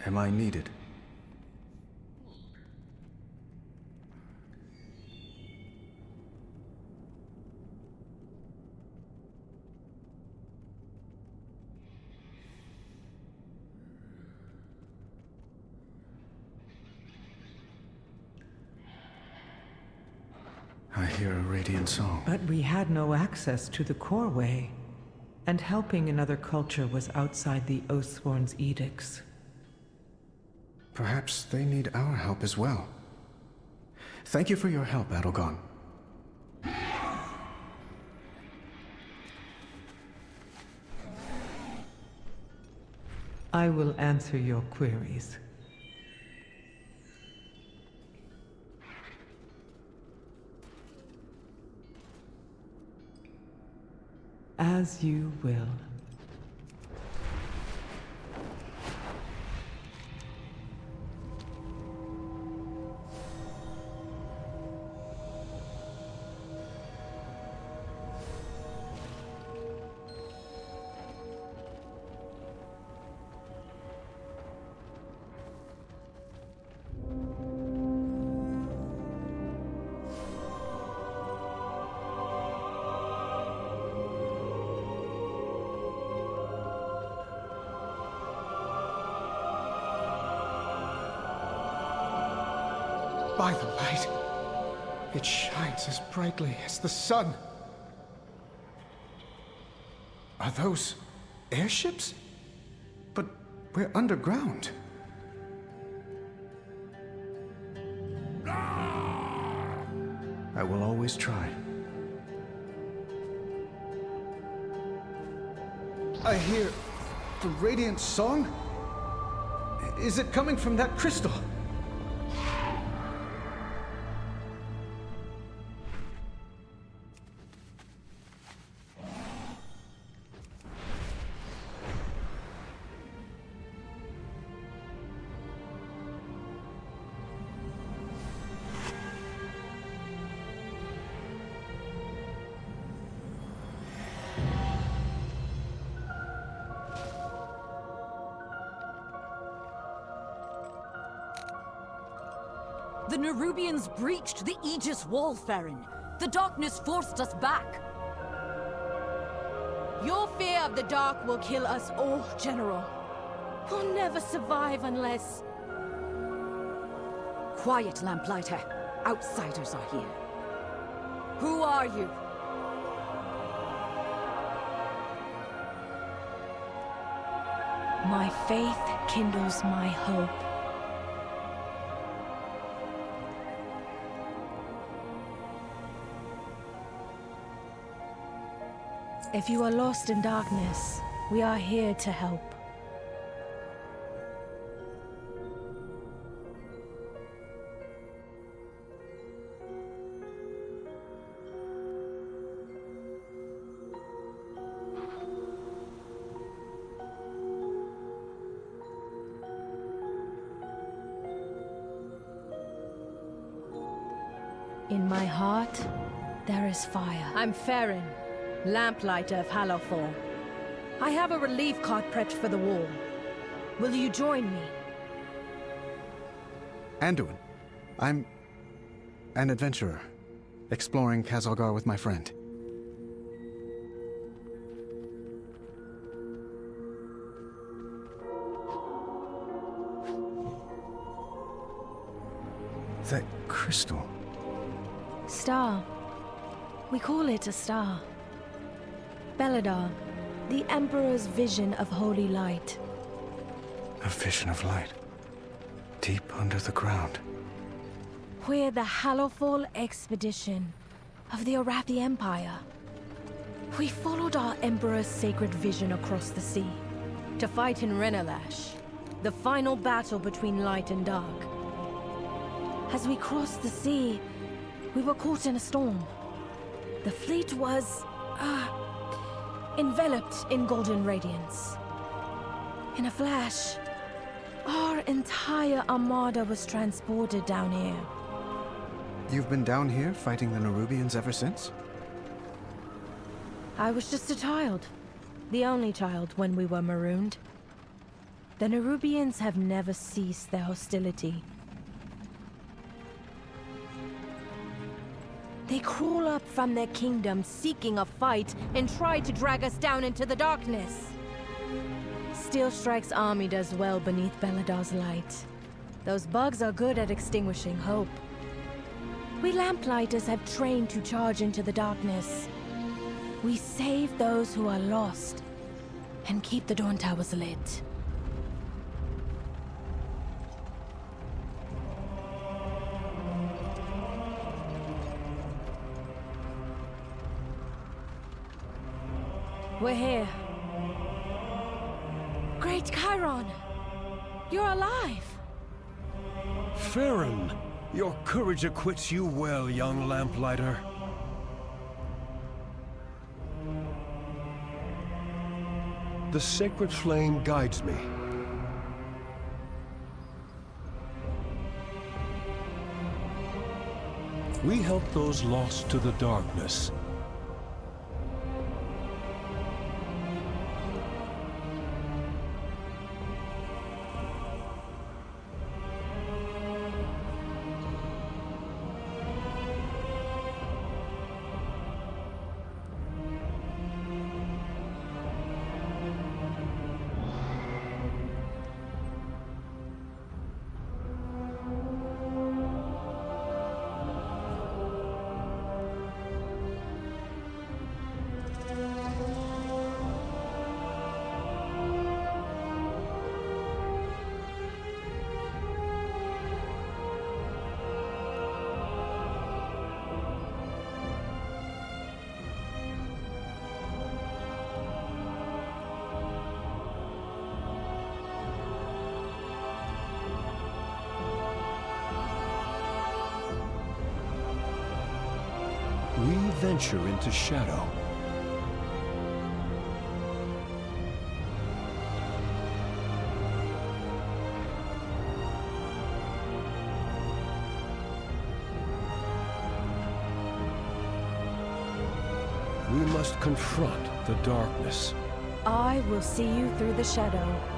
Am I needed? I hear a radiant song. But we had no access to the core way, and helping another culture was outside the Oathsworn's edicts. Perhaps they need our help as well. Thank you for your help, Adelgon. I will answer your queries. As you will. By the light, it shines as brightly as the sun. Are those airships? But we're underground. I will always try. I hear the radiant song? Is it coming from that crystal? The Nerubians breached the Aegis Wall, Farron. The darkness forced us back. Your fear of the dark will kill us all, General. We'll never survive unless... Quiet, Lamplighter. Outsiders are here. Who are you? My faith kindles my hope. If you are lost in darkness, we are here to help. In my heart, there is fire. I'm Farron, Lamplighter of Hallowfall. I have a relief cart prepped for the wall. Will you join me? Anduin. I'm an adventurer, exploring Kazalgar with my friend. That crystal. Star. We call it a star. Beledar, the Emperor's vision of holy light. A vision of light. Deep under the ground. We're the Hallowfall expedition of the Arathi Empire. We followed our Emperor's sacred vision across the sea to fight in Renalash, the final battle between light and dark. As we crossed the sea, we were caught in a storm. The fleet was, enveloped in golden radiance. In a flash, our entire armada was transported down here. You've been down here fighting the Nerubians ever since? I was just a child. The only child when we were marooned. The Nerubians have never ceased their hostility. They crawl up from their kingdom seeking a fight and try to drag us down into the darkness. Steelstrike's army does well beneath Beladar's light. Those bugs are good at extinguishing hope. We Lamplighters have trained to charge into the darkness. We save those who are lost and keep the Dawn Towers lit. We're here. Great Chiron! You're alive! Farron! Your courage acquits you well, young lamplighter. The sacred flame guides me. We help those lost to the darkness. We venture into shadow. We must confront the darkness. I will see you through the shadow.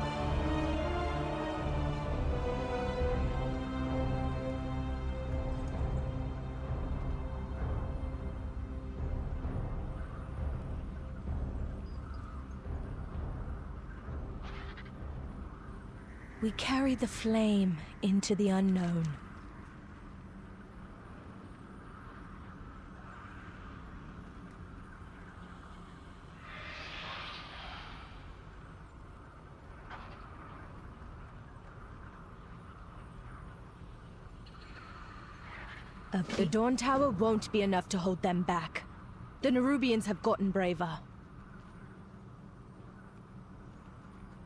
We carry the flame into the unknown. The Dawn Tower won't be enough to hold them back. The Nerubians have gotten braver.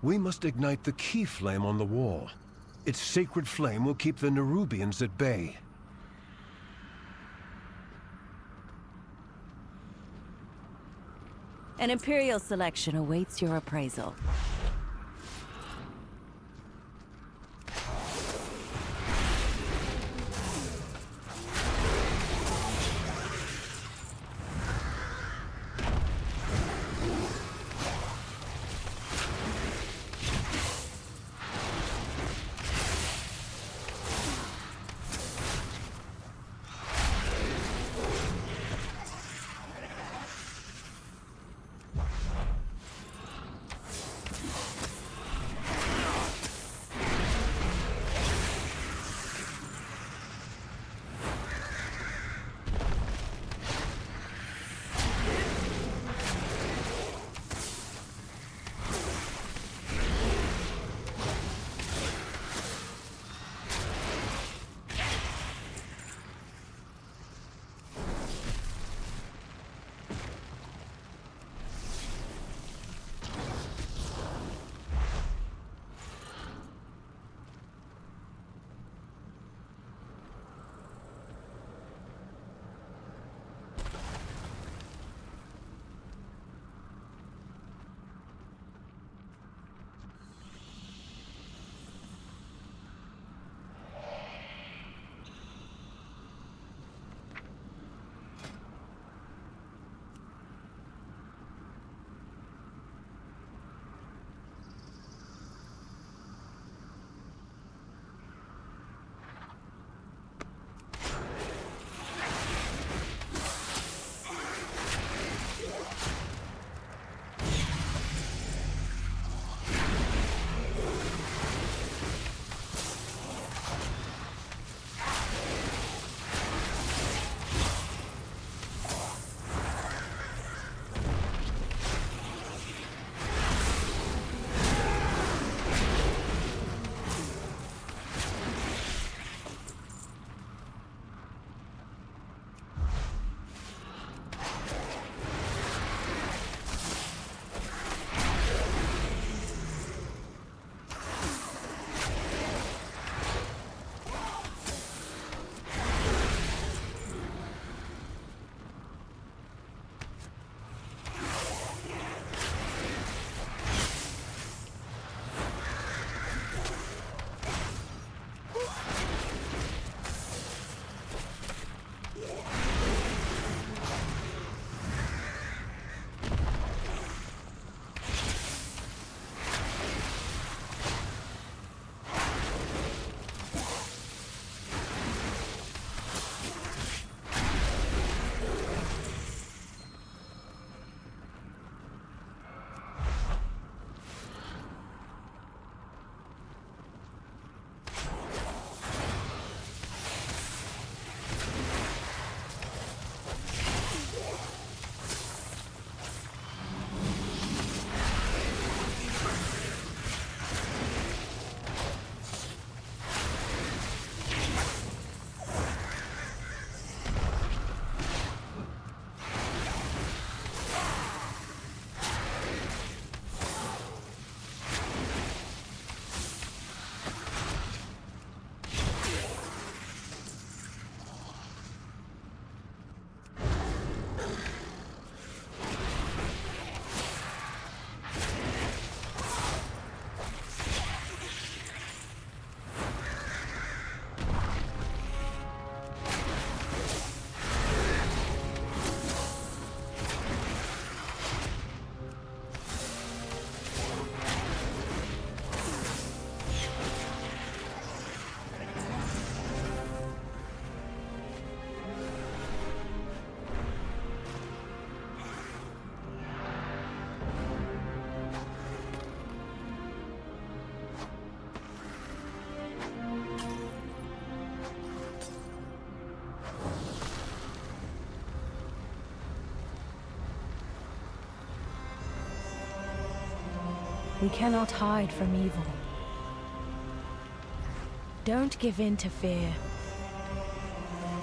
We must ignite the key flame on the wall. Its sacred flame will keep the Nerubians at bay. An Imperial selection awaits your appraisal. We cannot hide from evil. Don't give in to fear.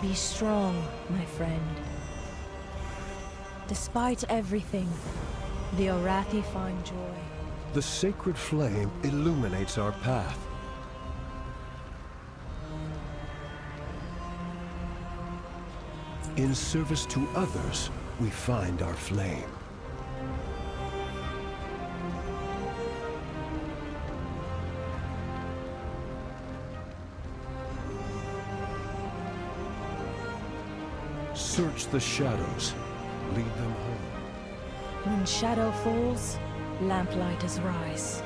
Be strong, my friend. Despite everything, the Orathi find joy. The sacred flame illuminates our path. In service to others, we find our flame. Search the shadows. Lead them home. When shadow falls, lamplighters rise.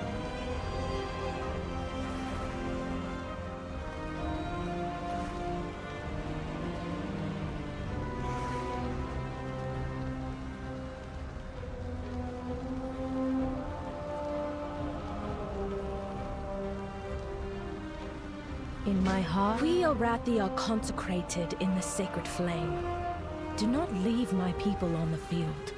In my heart, we Orathi are consecrated in the sacred flame. Do not leave my people on the field.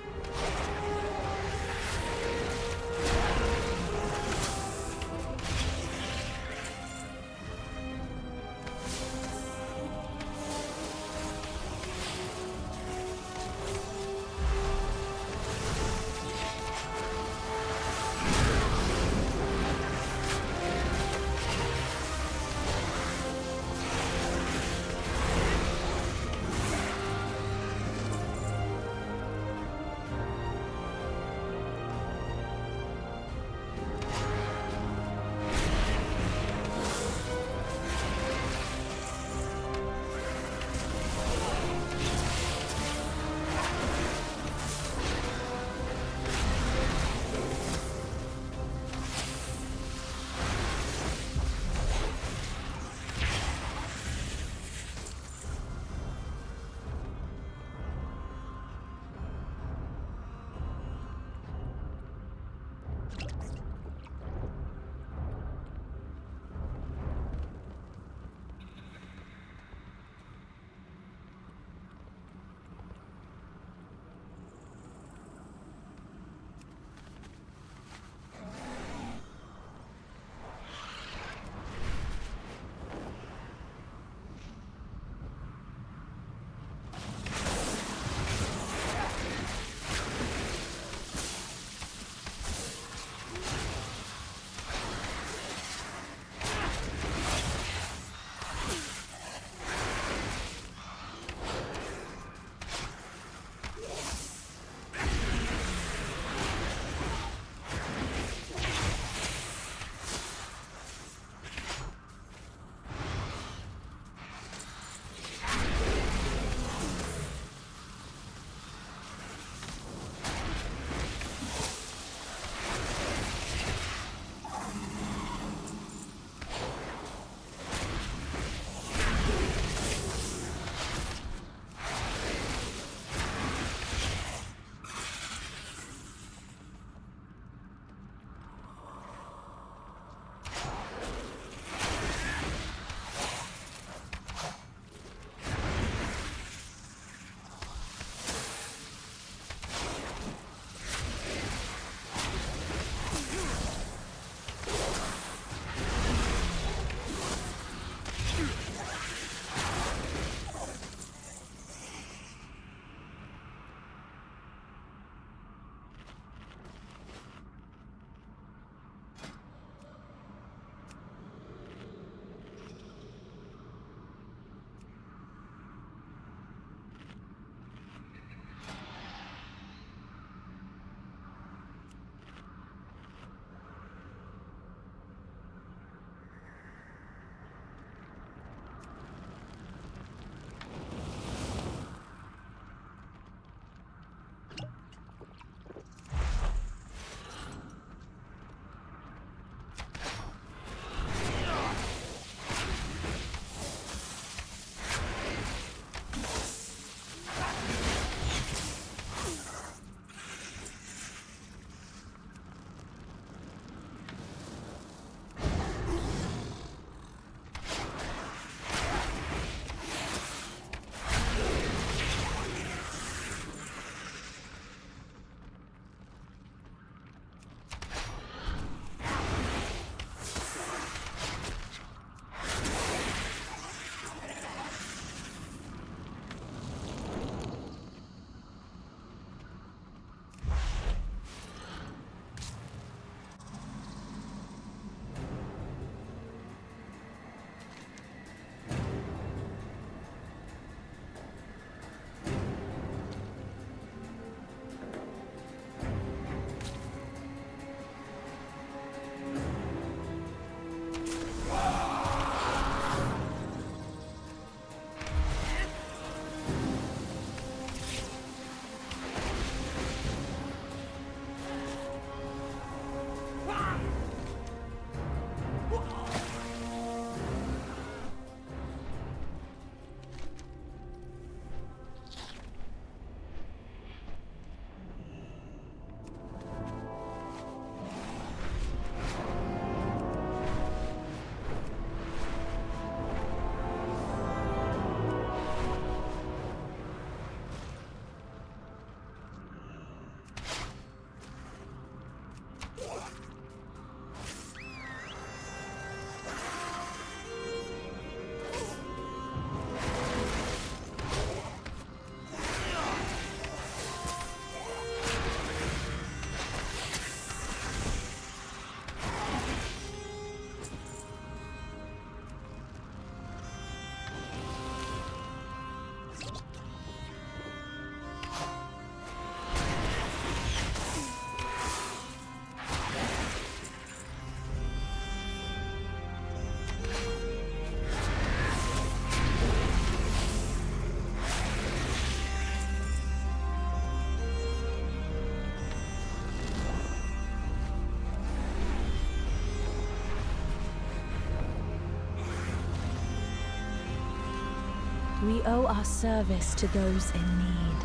We owe our service to those in need.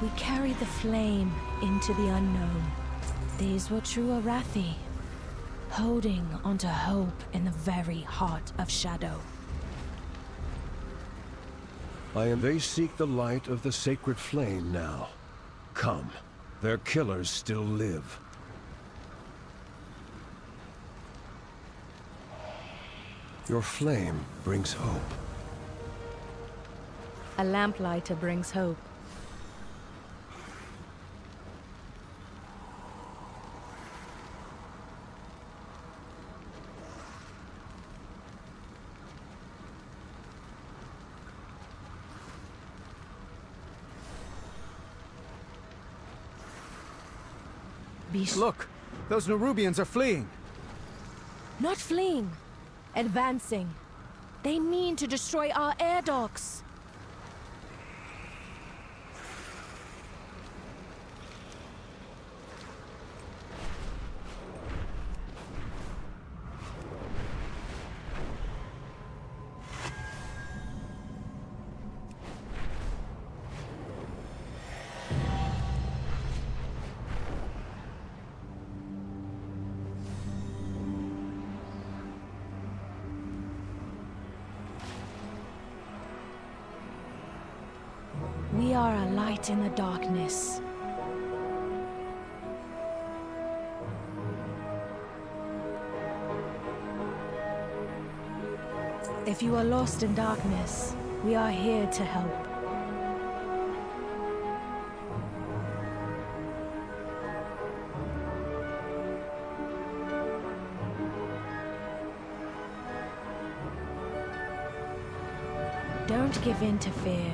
We carry the flame into the unknown. These were true Arathi, holding onto hope in the very heart of shadow. They seek the light of the sacred flame now. Come, their killers still live. Your flame brings hope. A lamplighter brings hope. Look, those Nerubians are fleeing. Not fleeing, advancing. They mean to destroy our air docks. We are a light in the darkness. If you are lost in darkness, we are here to help. Don't give in to fear.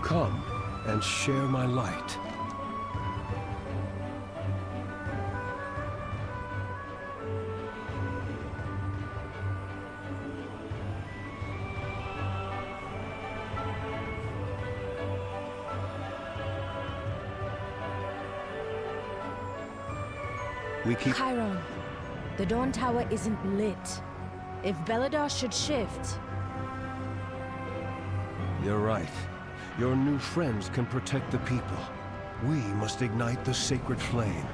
Come and share my light. We keep... Chiron, the Dawn Tower isn't lit. If Beledar should shift... You're right. Your new friends can protect the people. We must ignite the sacred flame.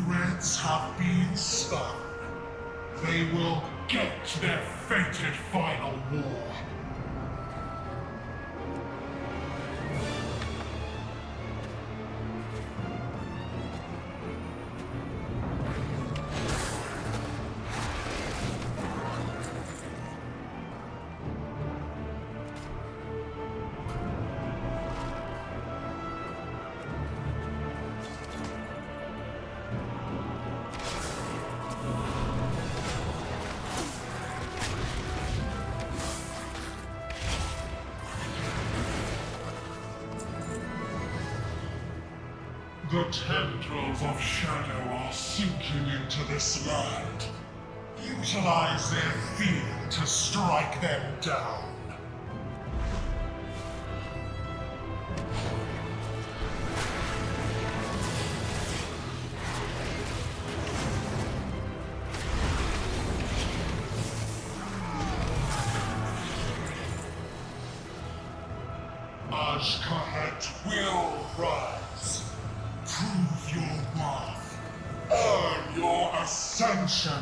Threads have been spun. They will get their fated final war. The tendrils of shadow are sinking into this land. Utilize their fear to strike them down. Ashkahet will rise. Prove your worth. Earn your ascension.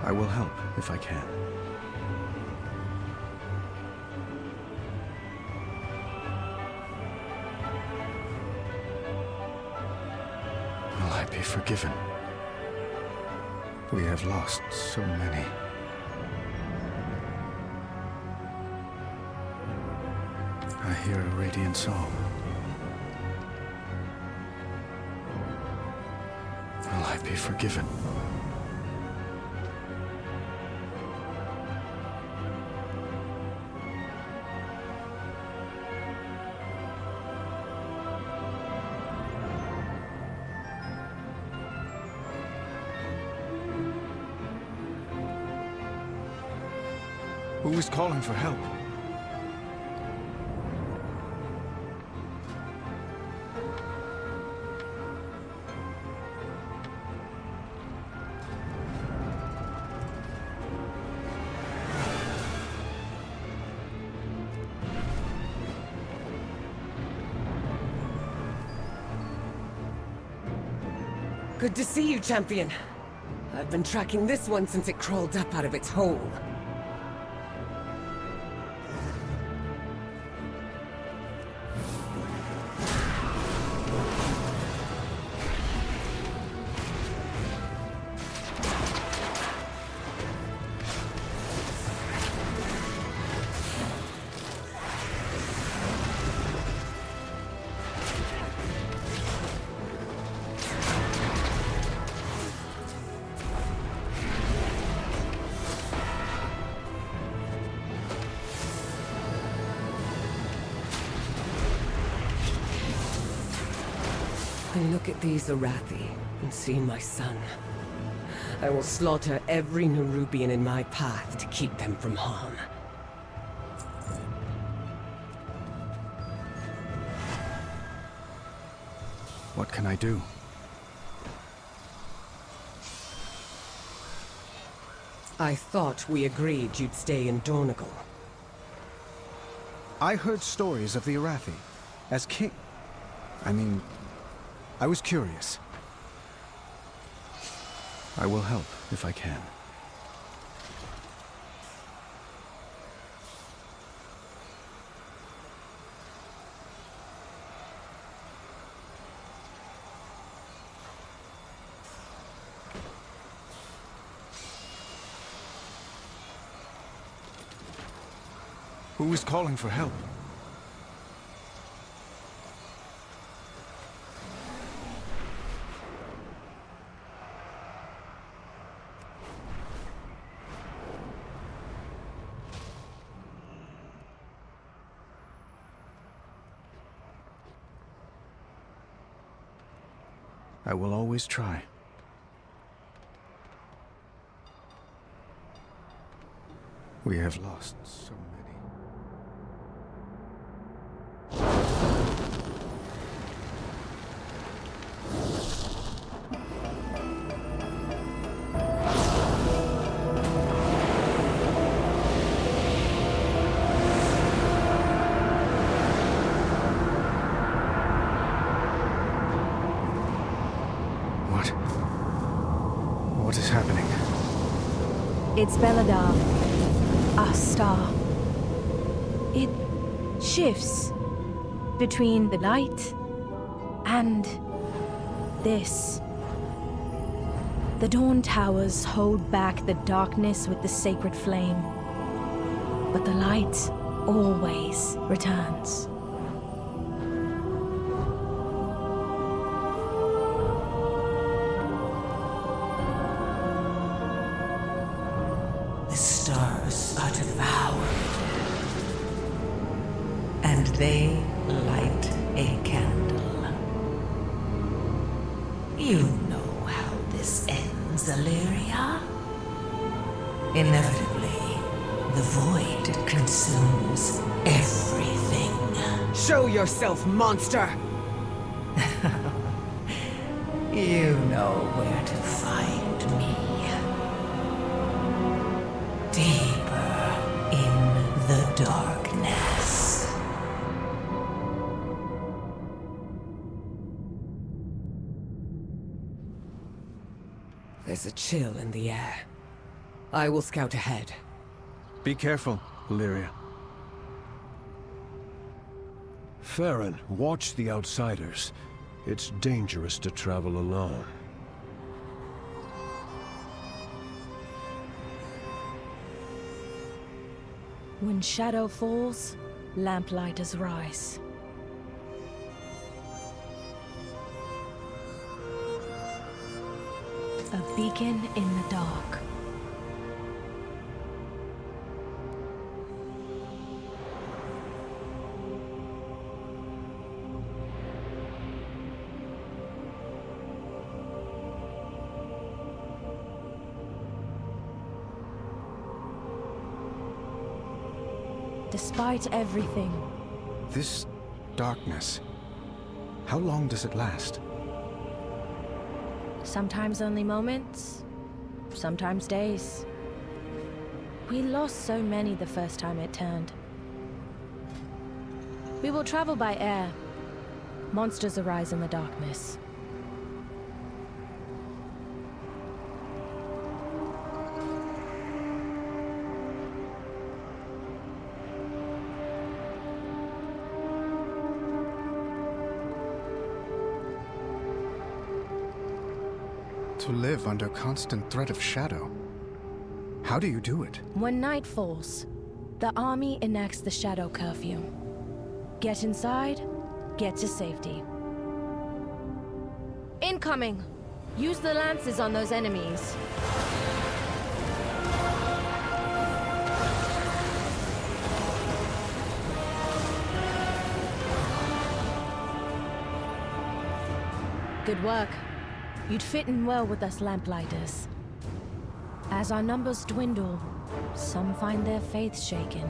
I will help if I can. Will I be forgiven? We have lost so many. I hear a radiant song. Will I be forgiven? Who is calling for help? Good to see you, champion. I've been tracking this one since it crawled up out of its hole. I look at these Arathi and see my son. I will slaughter every Nerubian in my path to keep them from harm. What can I do? I thought we agreed you'd stay in Dornigal. I heard stories of the Arathi. As king... I was curious. I will help if I can. Who is calling for help? I will always try. We have lost so many. What is happening? It's Beladar, our star. It shifts between the light and this. The Dawn Towers hold back the darkness with the sacred flame, but the light always returns. The stars are devoured, and they light a candle. You know how this ends, Illyria. Inevitably, the void consumes everything. Show yourself, monster! You know where to find me. Deeper in the darkness. There's a chill in the air. I will scout ahead. Be careful, Illyria. Farron, watch the outsiders. It's dangerous to travel alone. When shadow falls, lamplighters rise. A beacon in the dark. Despite everything, This darkness, how long does it last? sometimes only moments, sometimes days. We lost so many the first time it turned. We will travel by air. Monsters arise in the darkness. To live under constant threat of shadow. How do you do it? When night falls, the army enacts the shadow curfew. Get inside, get to safety. Incoming! Use the lances on those enemies. Good work. You'd fit in well with us lamplighters. As our numbers dwindle, some find their faith shaken.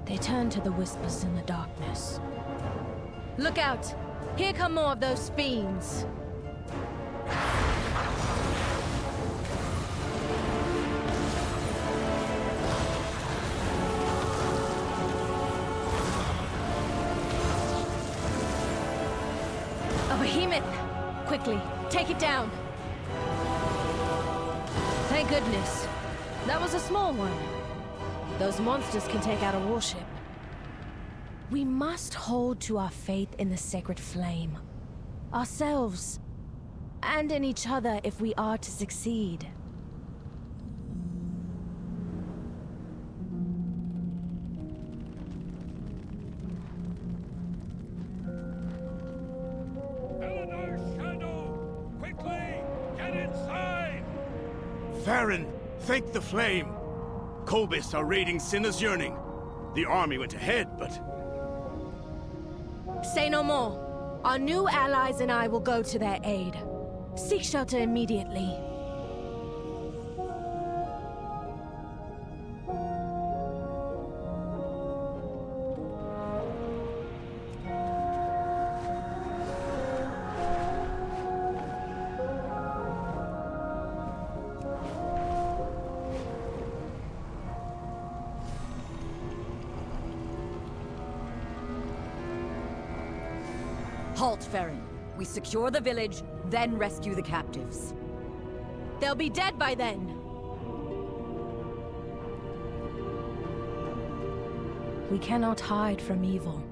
They turn to the whispers in the darkness. Look out! Here come more of those fiends! A behemoth! Quickly, take it down! Thank goodness. That was a small one. Those monsters can take out a warship. We must hold to our faith in the sacred flame. Ourselves. And in each other if we are to succeed. Farron, thank the flame! Kobis are raiding Sinner's Yearning. The army went ahead, but... Say no more. Our new allies and I will go to their aid. Seek shelter immediately. Halt, Farron. We secure the village, then rescue the captives. They'll be dead by then. We cannot hide from evil.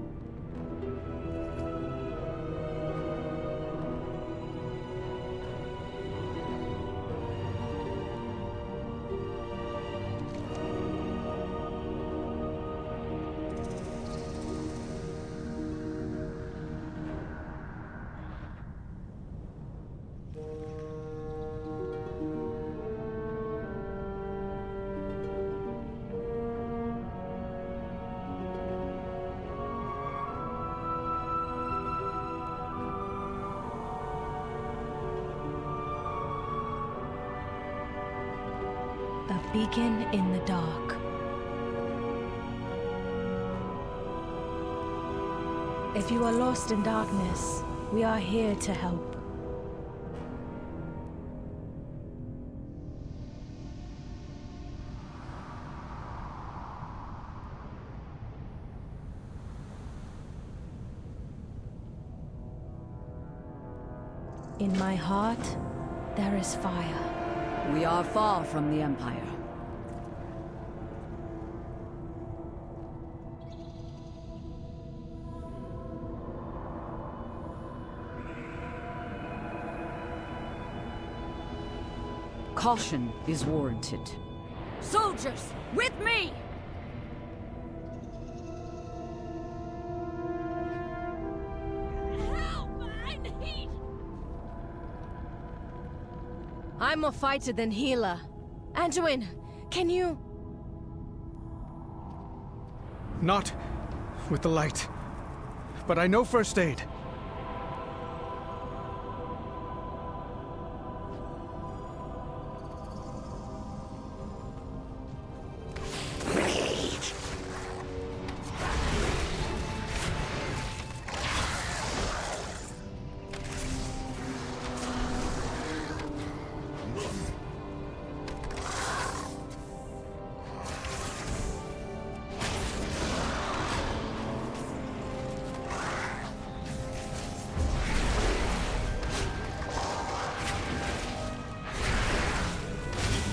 A beacon in the dark. If you are lost in darkness, we are here to help. In my heart, there is fire. We are far from the Empire. Caution is warranted. Soldiers, with me! I'm more fighter than healer. Anduin, can you... Not with the light. But I know first aid.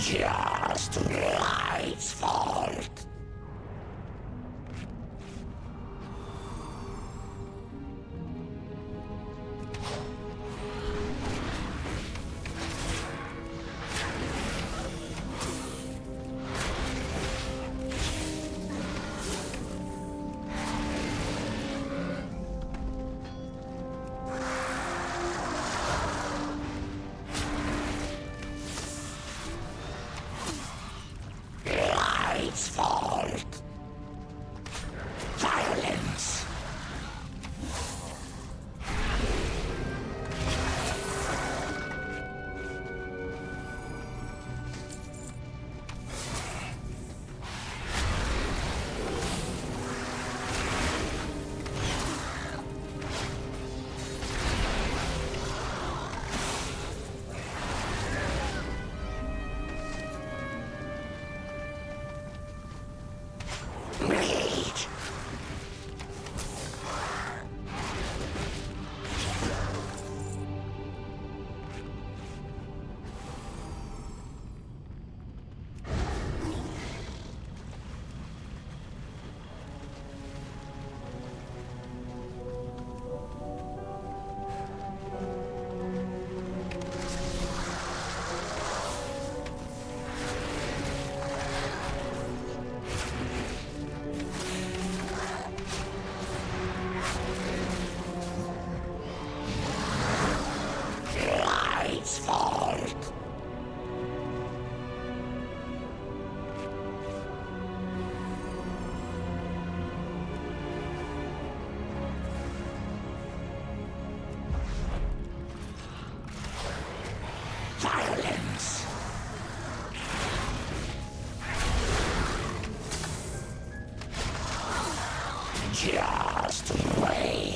Just light's fault. Light's fault. Violence. Greed. Light's fault. Violence. Just wait.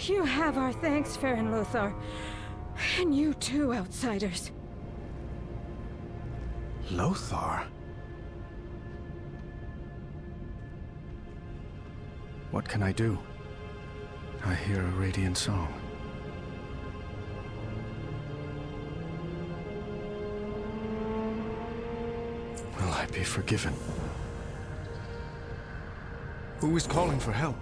You have our thanks, Farron Lothar. And you too, outsiders. Lothar? What can I do? I hear a radiant song. Will I be forgiven? Who is calling for help?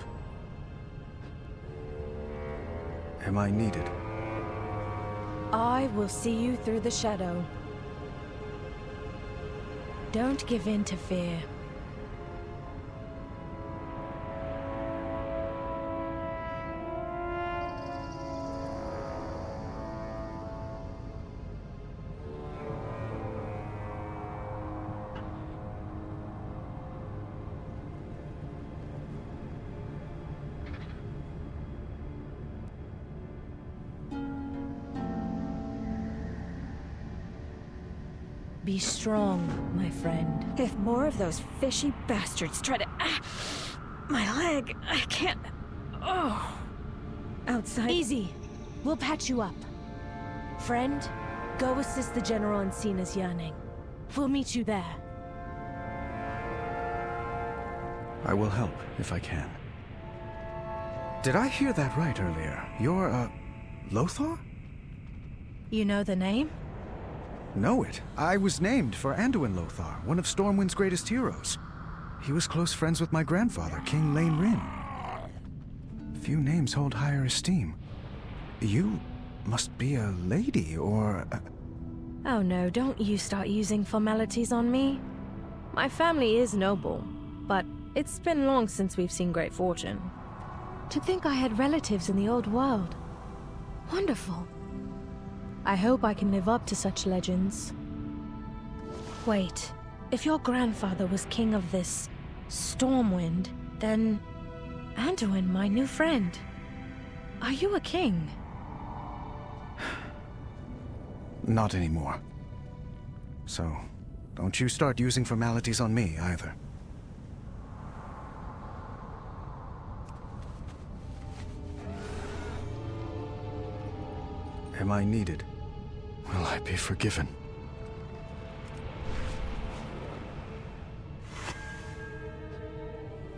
Am I needed? I will see you through the shadow. Don't give in to fear. Be strong, my friend. If more of those fishy bastards try to... my leg, I can't... Oh. Outside... Easy. We'll patch you up. Friend, go assist the General in Cena's yearning. We'll meet you there. I will help if I can. Did I hear that right earlier? You're, Lothar? You know the name? Know it. I was named for Anduin Lothar, one of Stormwind's greatest heroes. He was close friends with my grandfather, King Lane Rin. Few names hold higher esteem. You must be a lady, or... Oh no, don't you start using formalities on me. My family is noble, but it's been long since we've seen great fortune. To think I had relatives in the old world. Wonderful. I hope I can live up to such legends. Wait, if your grandfather was king of this Stormwind, then Anduin, my new friend, are you a king? Not anymore. So, don't you start using formalities on me, either. Am I needed? Will I be forgiven?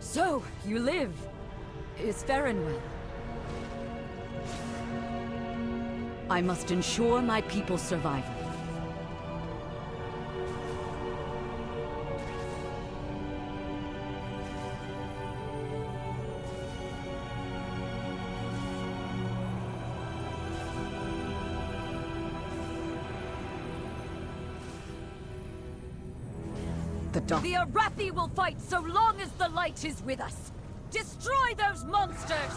So, you live. Is Farron well? I must ensure my people's survival. The Arathi will fight so long as the light is with us! Destroy those monsters!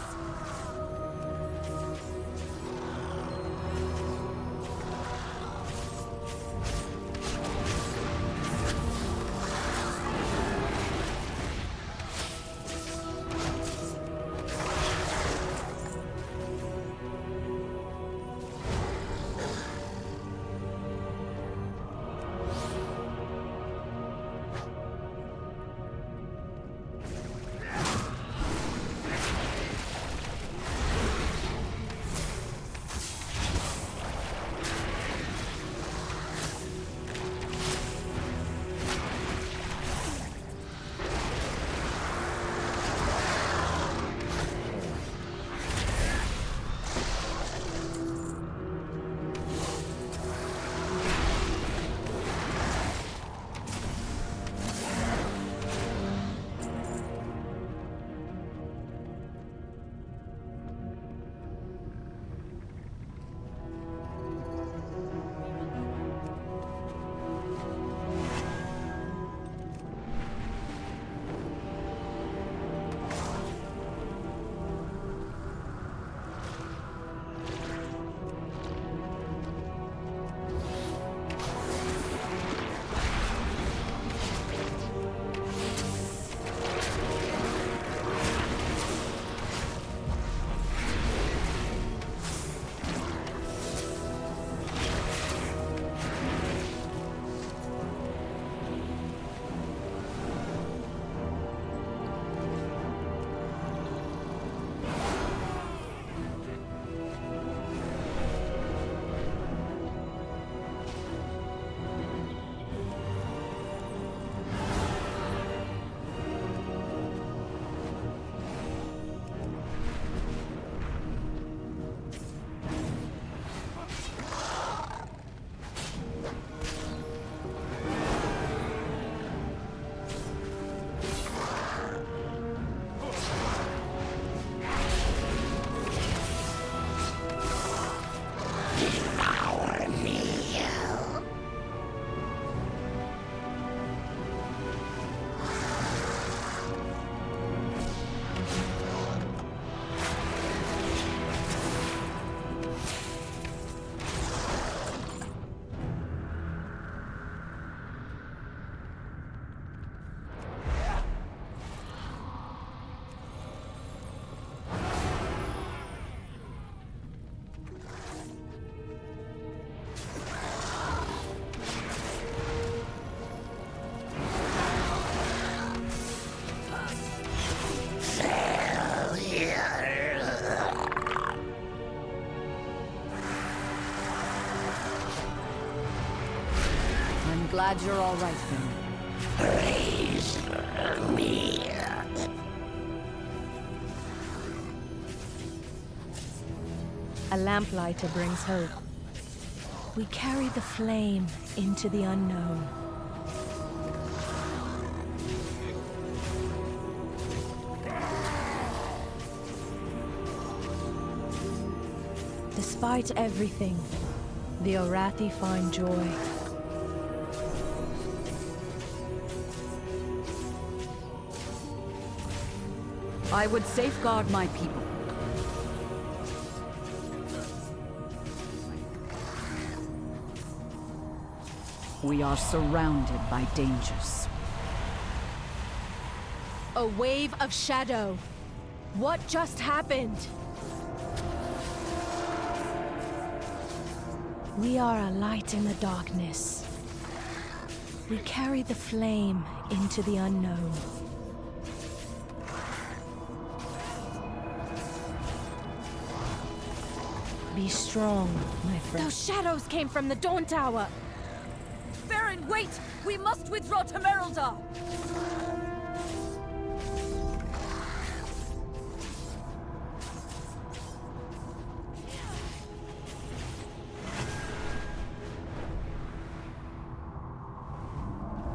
glad you're all right, then. Praise me. A lamplighter brings hope. We carry the flame into the unknown. Despite everything, the Orathi find joy. I would safeguard my people. We are surrounded by dangers. A wave of shadow. What just happened? We are a light in the darkness. We carry the flame into the unknown. Be strong, my friend. Those shadows came from the Dawn Tower! Farron, wait! We must withdraw to Merildar!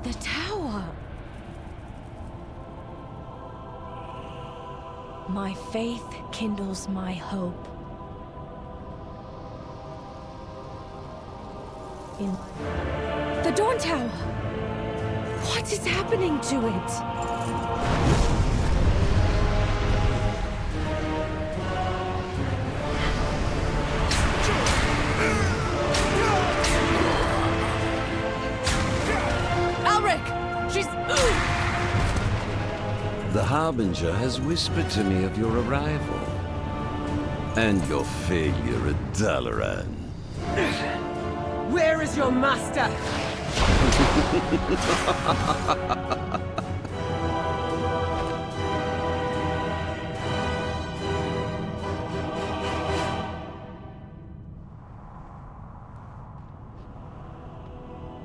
The tower! My faith kindles my hope. In the Dawn Tower! What is happening to it? Alric! She's... The Harbinger has whispered to me of your arrival. And your failure at Dalaran. Where is your master?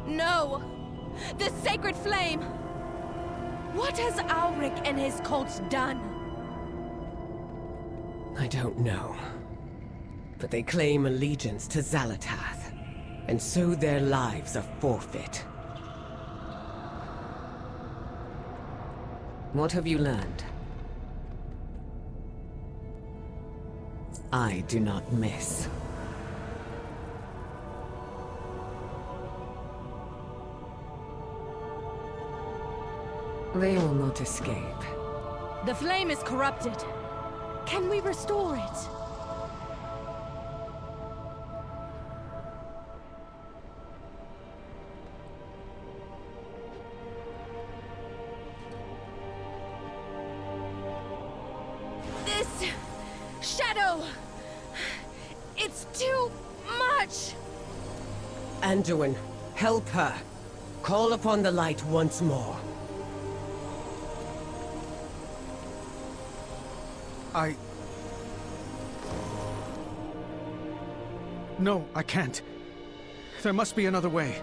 No! The sacred flame! What has Alric and his cults done? I don't know. But they claim allegiance to Xalatath. And so their lives are forfeit. What have you learned? I do not miss. They will not escape. The flame is corrupted. Can we restore it? Shadow! It's too much! Anduin, help her. Call upon the light once more. No, I can't. There must be another way.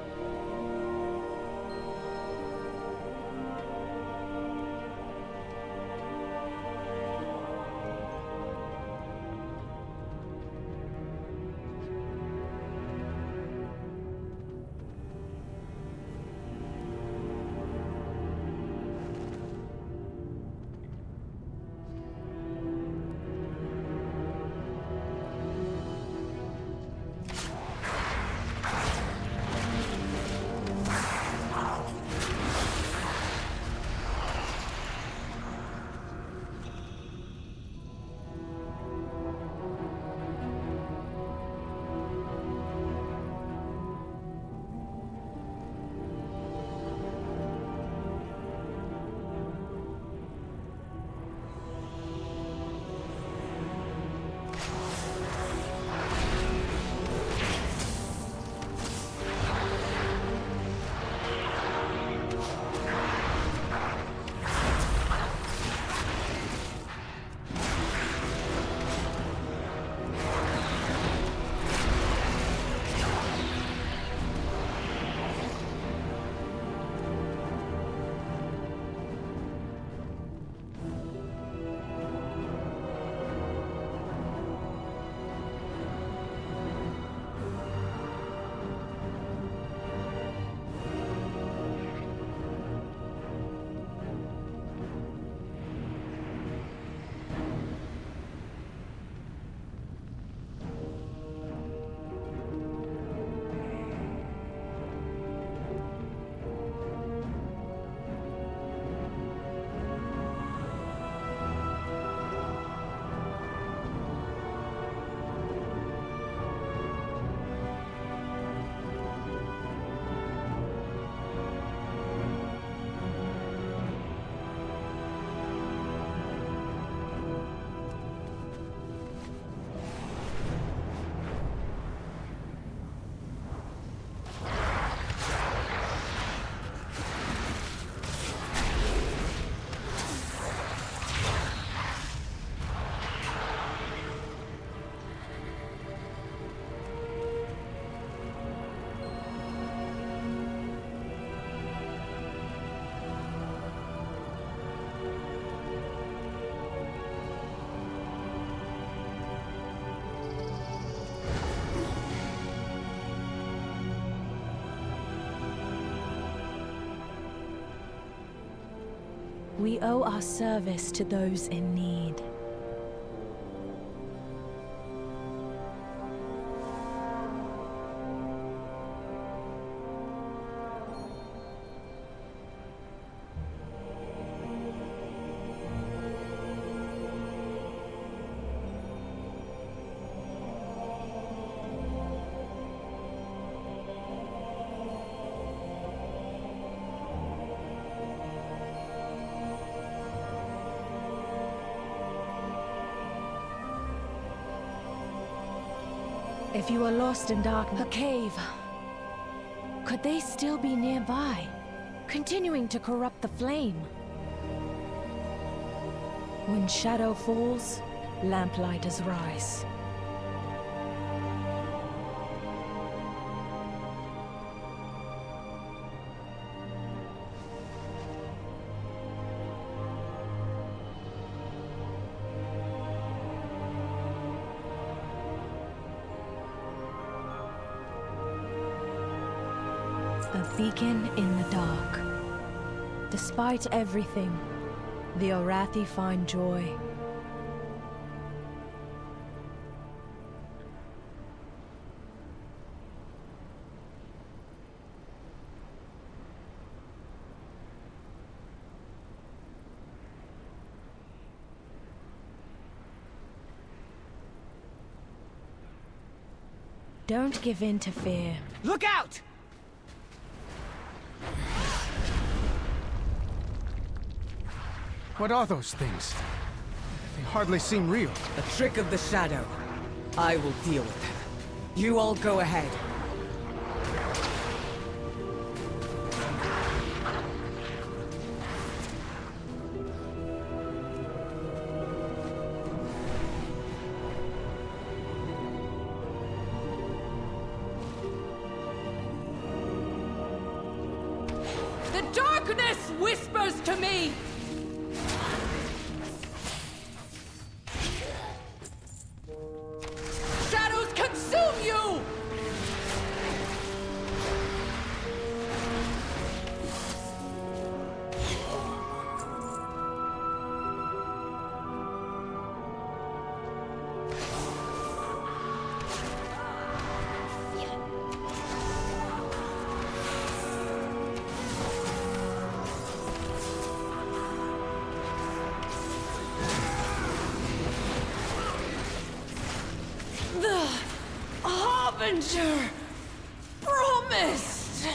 We owe our service to those in need. If you are lost in darkness, a cave. Could they still be nearby, continuing to corrupt the flame? When shadow falls, lamplighters rise. A beacon in the dark. Despite everything, the Orathi find joy. Don't give in to fear. Look out! What are those things? They hardly seem real. A trick of the shadow. I will deal with them. You all go ahead. The darkness whispers to me! Shadows consume you! The Harbinger promised.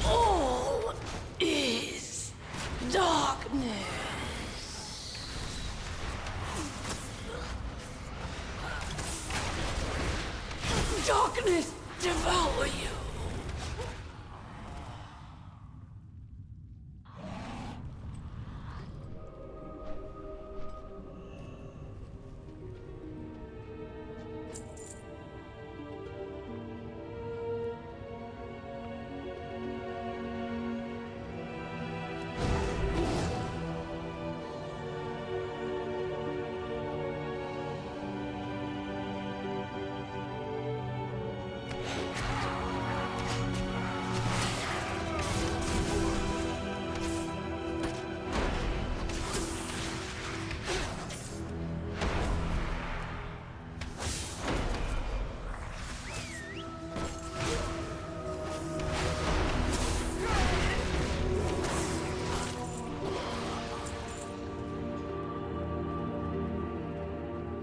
All is darkness. Darkness devour you.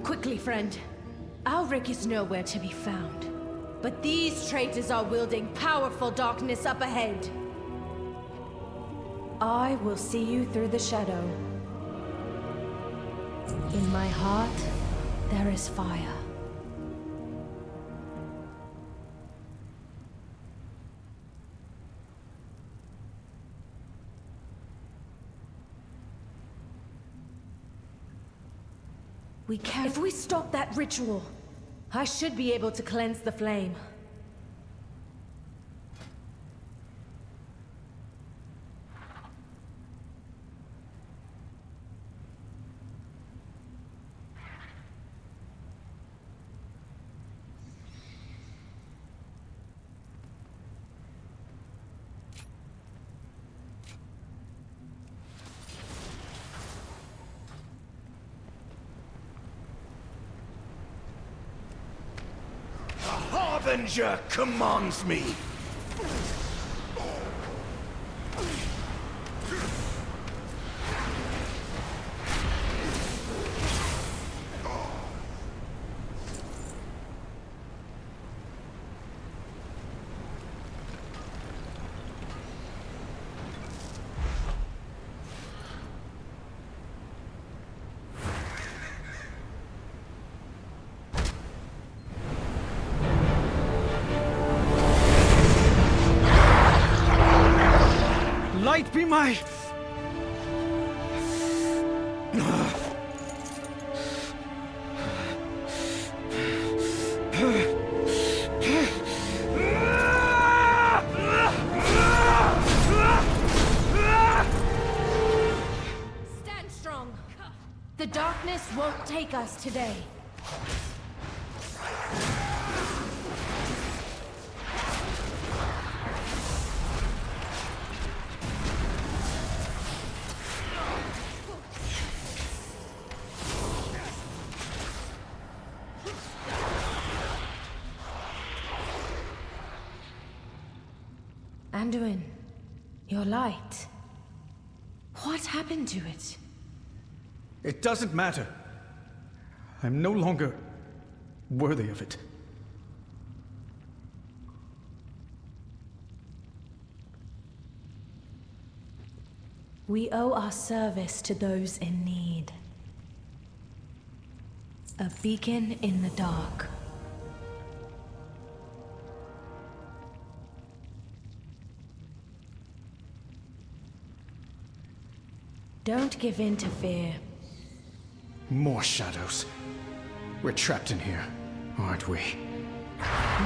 Quickly, friend. Alric is nowhere to be found. But these traitors are wielding powerful darkness up ahead. I will see you through the shadow. In my heart, there is fire. If we stop that ritual, I should be able to cleanse the flame. Avenger commands me. Light be my... Stand strong. The darkness won't take us today. Anduin, your light. What happened to it? It doesn't matter. I'm no longer worthy of it. We owe our service to those in need. A beacon in the dark. Don't give in to fear. More shadows. We're trapped in here, aren't we?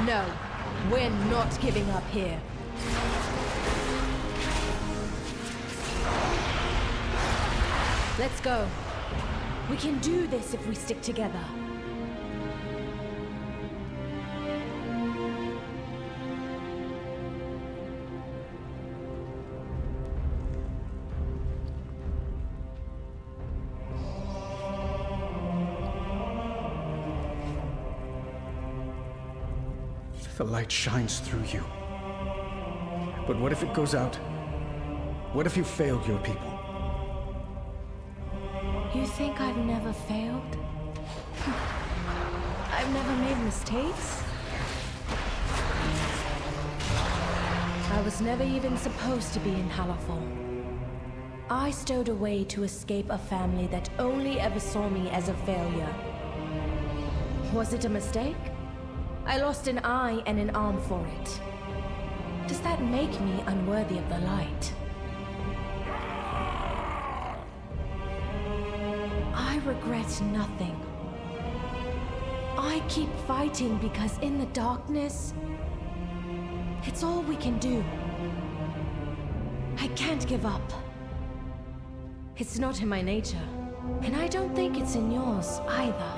No, we're not giving up here. Let's go. We can do this if we stick together. The light shines through you. But what if it goes out? What if you failed your people? You think I've never failed? I've never made mistakes? I was never even supposed to be in Hallowfall. I stowed away to escape a family that only ever saw me as a failure. Was it a mistake? I lost an eye and an arm for it. Does that make me unworthy of the light? I regret nothing. I keep fighting because in the darkness, it's all we can do. I can't give up. It's not in my nature, and I don't think it's in yours either.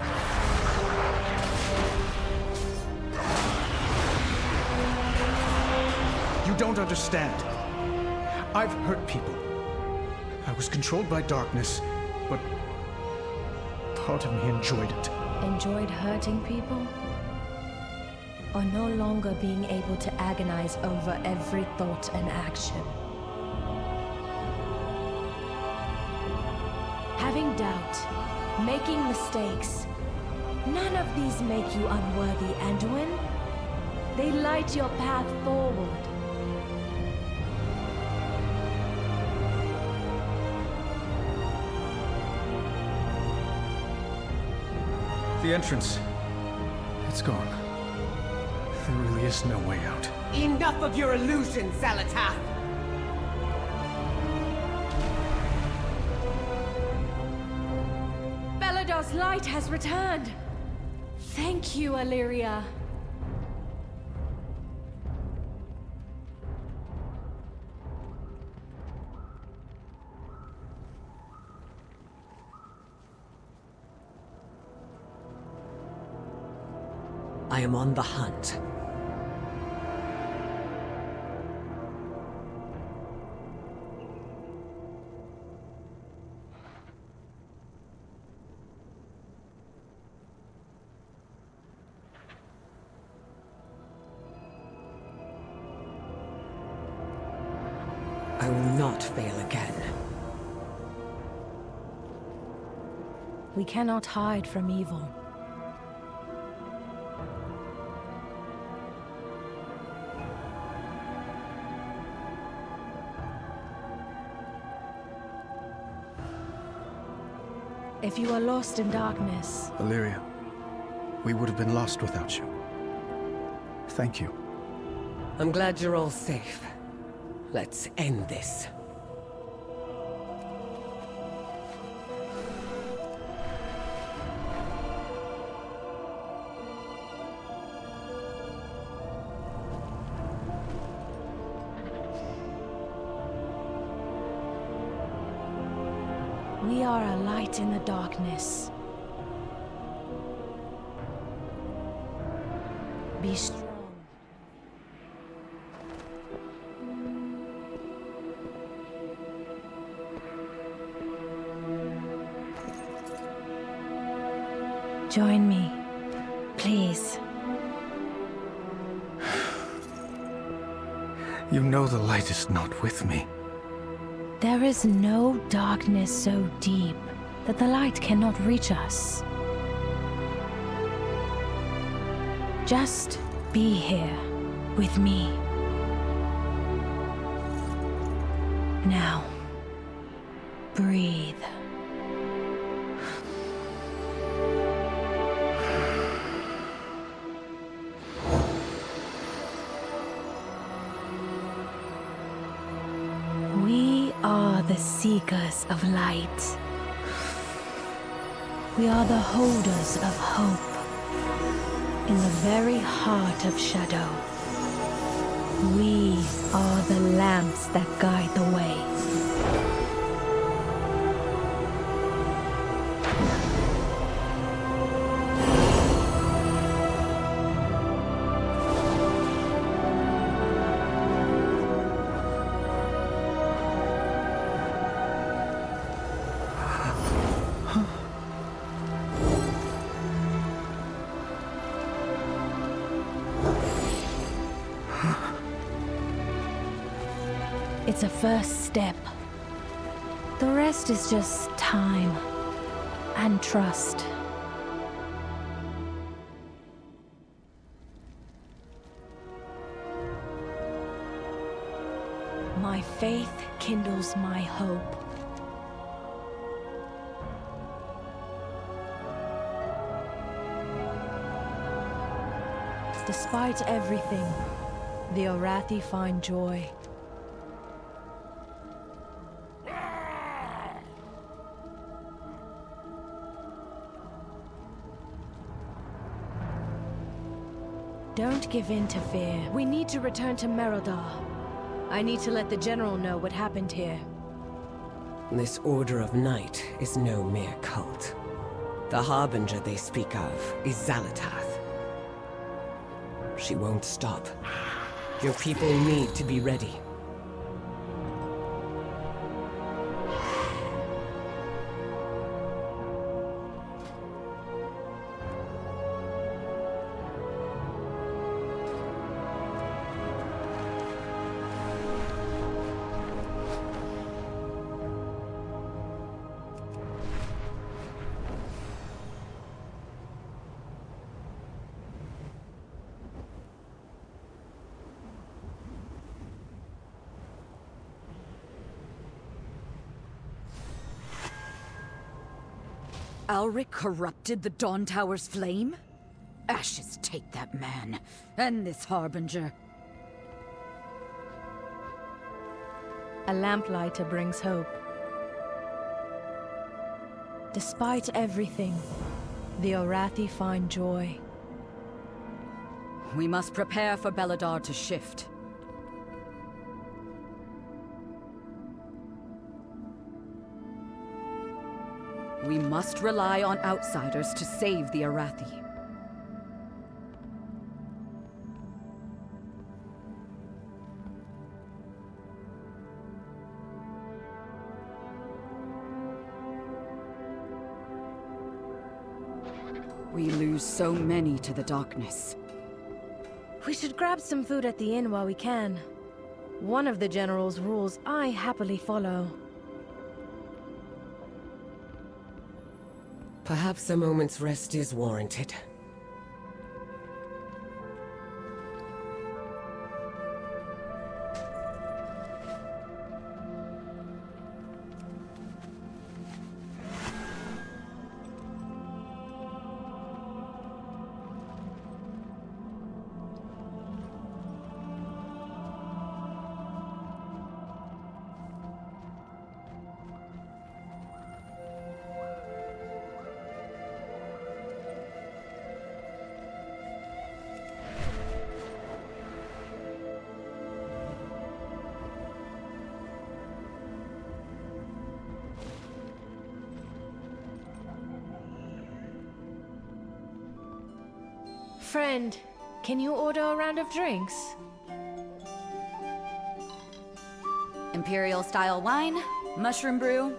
You don't understand. I've hurt people. I was controlled by darkness, but part of me enjoyed it. Enjoyed hurting people? Or no longer being able to agonize over every thought and action? Having doubt, making mistakes, none of these make you unworthy, Anduin. They light your path forward. The entrance, it's gone. There really is no way out. Enough of your illusions, Zalatath! Belador's light has returned. Thank you, Illyria. I am on the hunt. I will not fail again. We cannot hide from evil. If you are lost in darkness... Illyria, we would have been lost without you. Thank you. I'm glad you're all safe. Let's end this. We are a light in the darkness. Be strong. Join me, please. You know the light is not with me. There is no darkness so deep that the light cannot reach us. Just be here with me. Now, breathe. We are the seekers of light. We are the holders of hope. In the very heart of shadow. We are the lamps that guide the way. It's a first step. The rest is just time and trust. My faith kindles my hope. Despite everything, the Arathi find joy. Don't give in to fear. We need to return to Merodar. I need to let the General know what happened here. This Order of Night is no mere cult. The Harbinger they speak of is Xalatath. She won't stop. Your people need to be ready. Alric corrupted the Dawn Tower's flame? Ashes take that man, and this Harbinger. A lamplighter brings hope. Despite everything, the Arathi find joy. We must prepare for Beledar to shift. We must rely on outsiders to save the Arathi. We lose so many to the darkness. We should grab some food at the inn while we can. One of the General's rules I happily follow. Perhaps a moment's rest is warranted. Friend, can you order a round of drinks? Imperial style wine, mushroom brew,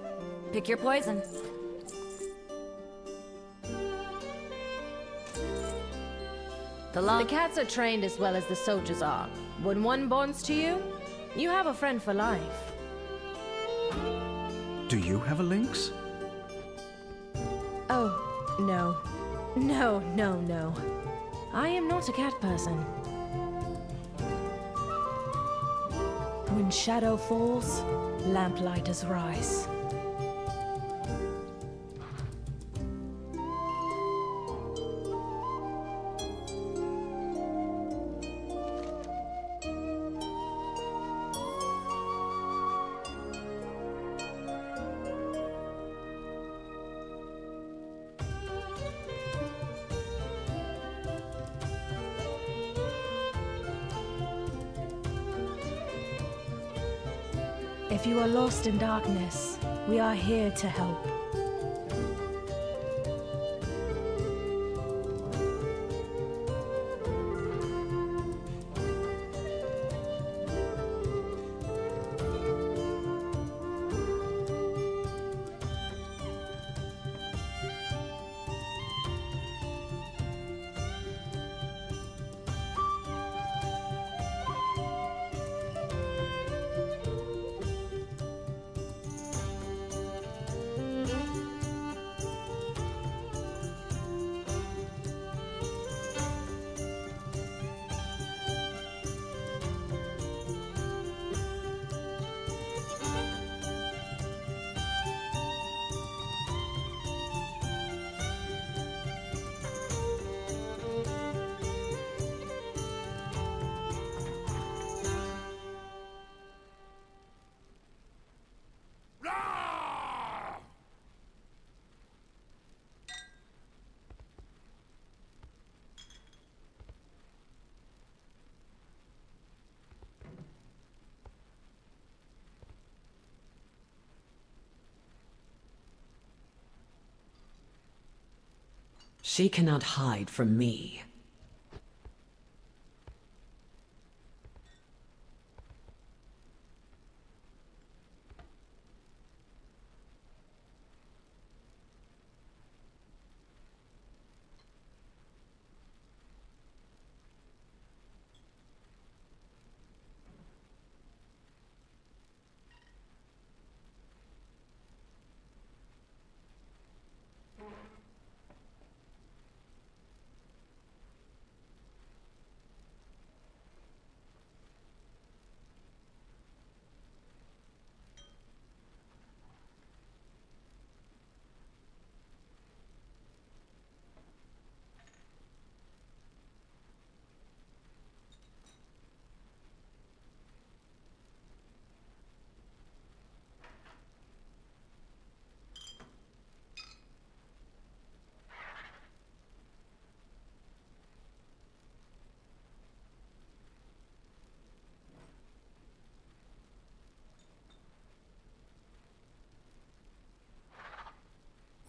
pick your poison. The cats are trained as well as the soldiers are. When one bonds to you, you have a friend for life. Do you have a lynx? Oh, no. No. I am not a cat person. When shadow falls, lamplighters rise. If you are lost in darkness, we are here to help. She cannot hide from me.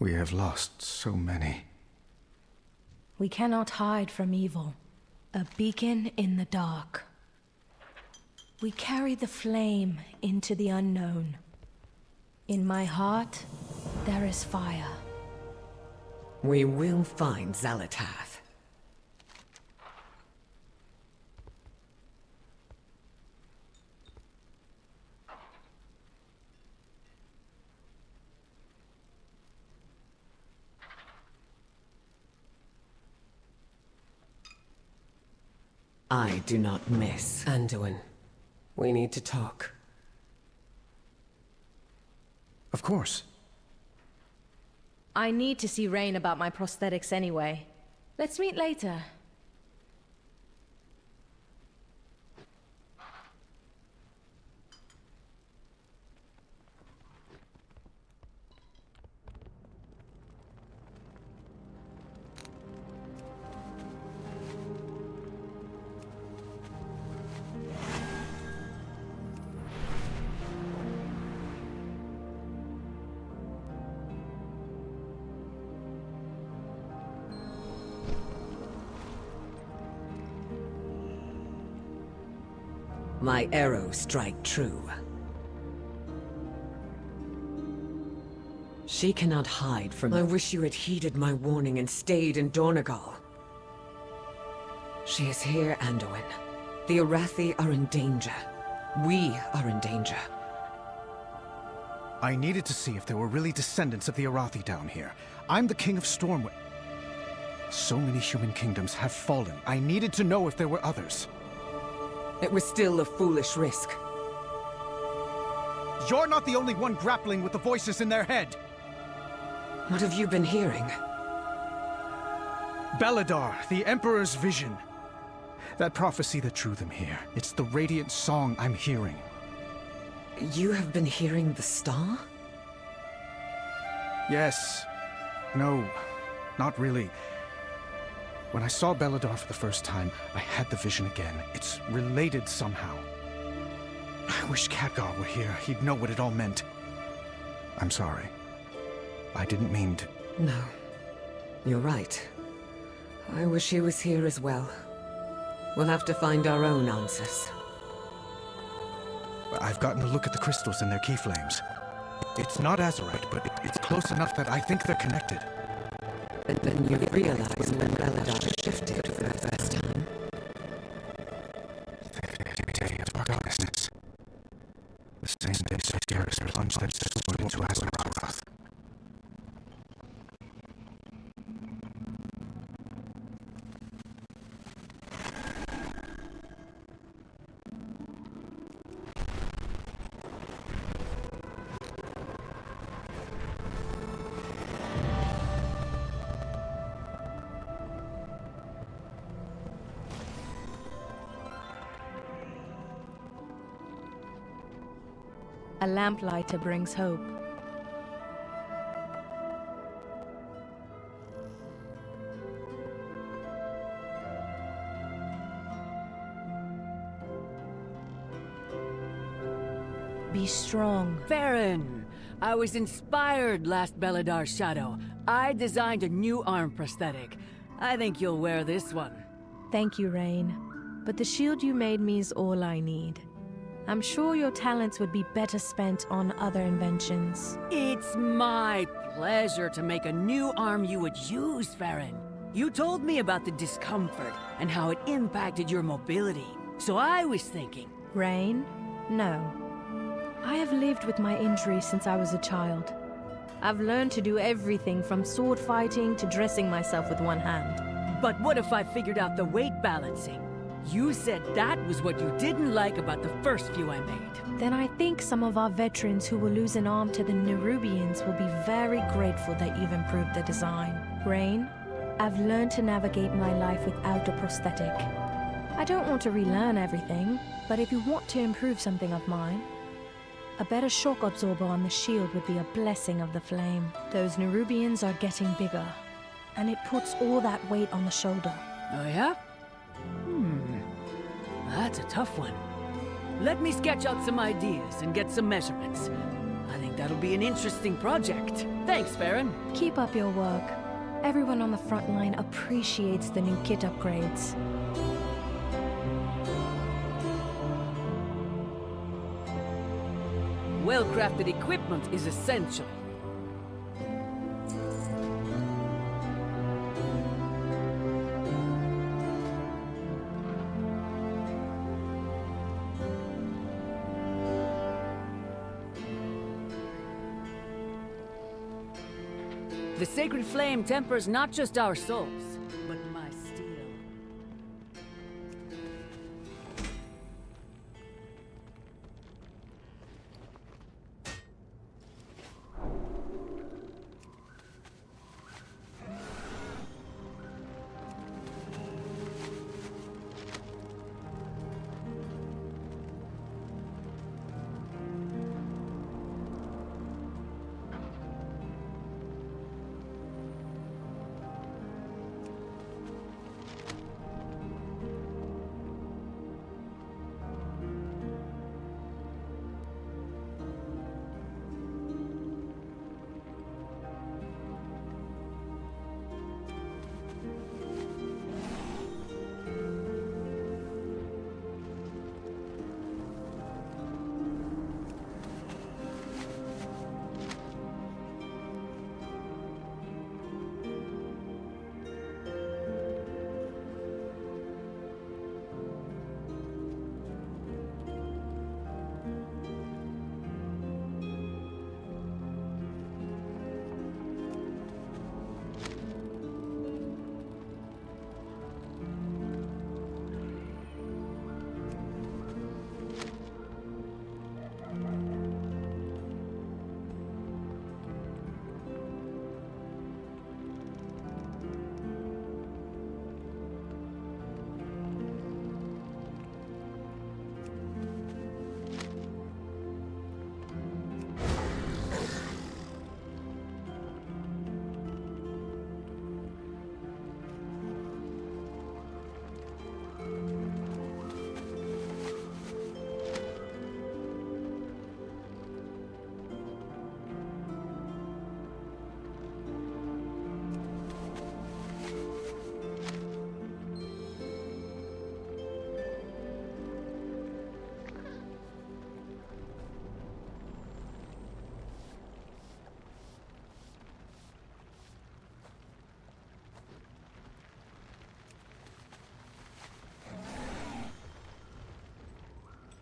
We have lost so many. We cannot hide from evil. A beacon in the dark. We carry the flame into the unknown. In my heart, there is fire. We will find Xalatath. I do not miss. Anduin, we need to talk. Of course. I need to see Rain about my prosthetics anyway. Let's meet later. My arrows strike true. She cannot hide from... I wish you had heeded my warning and stayed in Dornegal. She is here, Anduin. The Arathi are in danger. We are in danger. I needed to see if there were really descendants of the Arathi down here. I'm the King of Stormwind. So many human kingdoms have fallen. I needed to know if there were others. It was still a foolish risk. You're not the only one grappling with the voices in their head! What have you been hearing? Beledar, the Emperor's vision. That prophecy that drew them here. It's the radiant song I'm hearing. You have been hearing the star? Yes. No, not really. When I saw Beledar for the first time, I had the vision again. It's related somehow. I wish Khadgar were here. He'd know what it all meant. I'm sorry. I didn't mean to... No. You're right. I wish he was here as well. We'll have to find our own answers. I've gotten a look at the crystals and their key flames. It's not Azerite, but it's close enough that I think they're connected. And then you realize when Beledar shifted for the first time. Day of darkness. The same day Sargeras plunged that sword into Azeroth. A lamplighter brings hope. Be strong. Farron! I was inspired last Beledar's shadow. I designed a new arm prosthetic. I think you'll wear this one. Thank you, Rain. But the shield you made me is all I need. I'm sure your talents would be better spent on other inventions. It's my pleasure to make a new arm you would use, Farron. You told me about the discomfort and how it impacted your mobility. So I was thinking... Rain? No. I have lived with my injury since I was a child. I've learned to do everything from sword fighting to dressing myself with one hand. But what if I figured out the weight balancing? You said that was what you didn't like about the first few I made. Then I think some of our veterans who will lose an arm to the Nerubians will be very grateful that you've improved the design. Rain, I've learned to navigate my life without a prosthetic. I don't want to relearn everything, but if you want to improve something of mine, a better shock absorber on the shield would be a blessing of the flame. Those Nerubians are getting bigger, and it puts all that weight on the shoulder. Oh yeah? That's a tough one. Let me sketch out some ideas and get some measurements. I think that'll be an interesting project. Thanks, Farron. Keep up your work. Everyone on the front line appreciates the new kit upgrades. Well-crafted equipment is essential. The sacred flame tempers not just our souls, but my steel.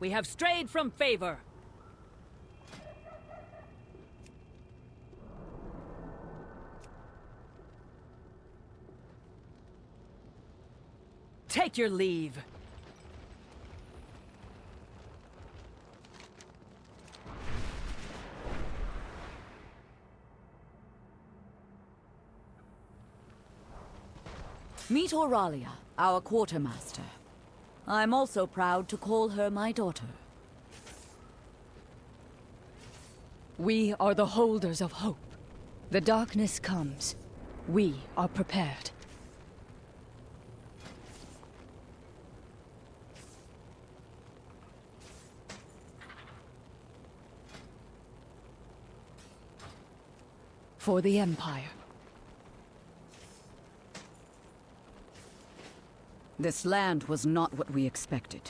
We have strayed from favor. Take your leave. Meet Auralia, our quartermaster. I'm also proud to call her my daughter. We are the holders of hope. The darkness comes. We are prepared. For the Empire. This land was not what we expected.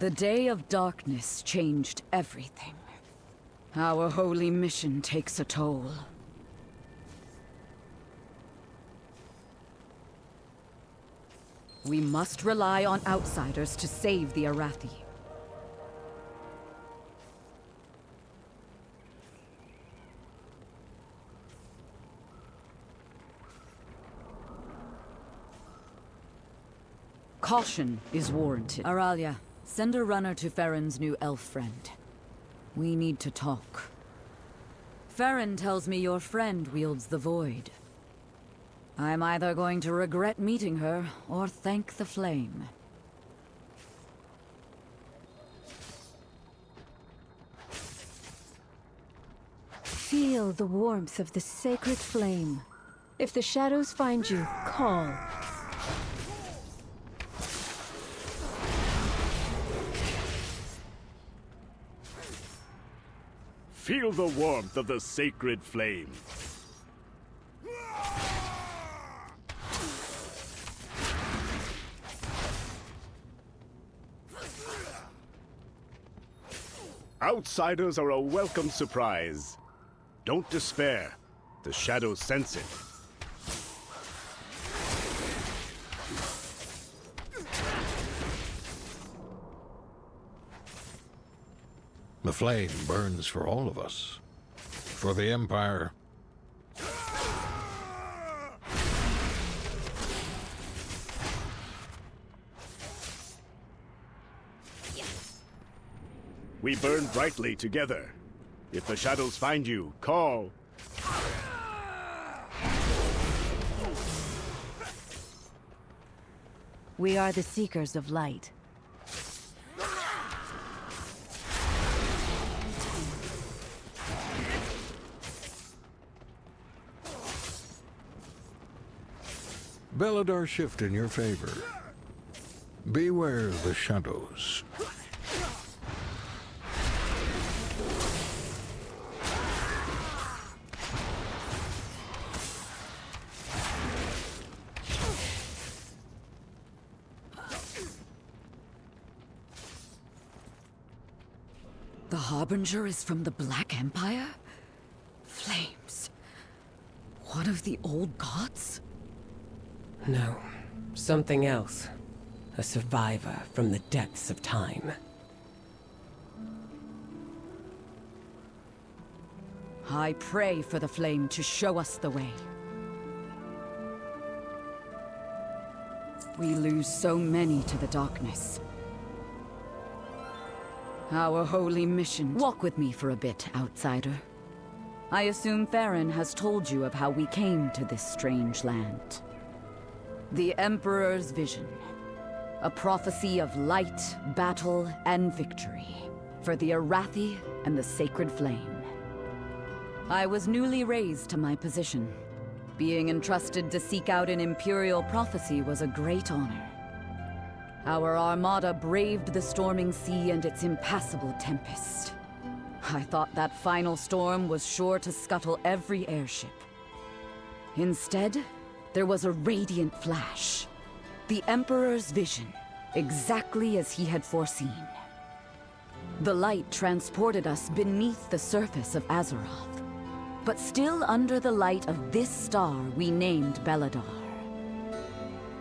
The Day of Darkness changed everything. Our holy mission takes a toll. We must rely on outsiders to save the Arathi. Caution is warranted. Auralia, send a runner to Farron's new elf friend. We need to talk. Farron tells me your friend wields the Void. I'm either going to regret meeting her, or thank the Flame. Feel the warmth of the sacred flame. If the shadows find you, call. Feel the warmth of the sacred flame. Outsiders are a welcome surprise. Don't despair. The shadows sense it. The flame burns for all of us. For the Empire. We burn brightly together. If the shadows find you, call. We are the Seekers of Light. Beladar shift in your favor. Beware the shadows. The Harbinger is from the Black Empire? Flames. One of the old gods? No, something else. A survivor from the depths of time. I pray for the Flame to show us the way. We lose so many to the darkness. Our holy mission. Walk with me for a bit, outsider. I assume Farron has told you of how we came to this strange land. The Emperor's vision. A prophecy of light, battle, and victory. For the Arathi and the Sacred Flame. I was newly raised to my position. Being entrusted to seek out an Imperial prophecy was a great honor. Our armada braved the storming sea and its impassable tempest. I thought that final storm was sure to scuttle every airship. Instead, there was a radiant flash. The Emperor's vision, exactly as he had foreseen. The light transported us beneath the surface of Azeroth. But still under the light of this star we named Beladar.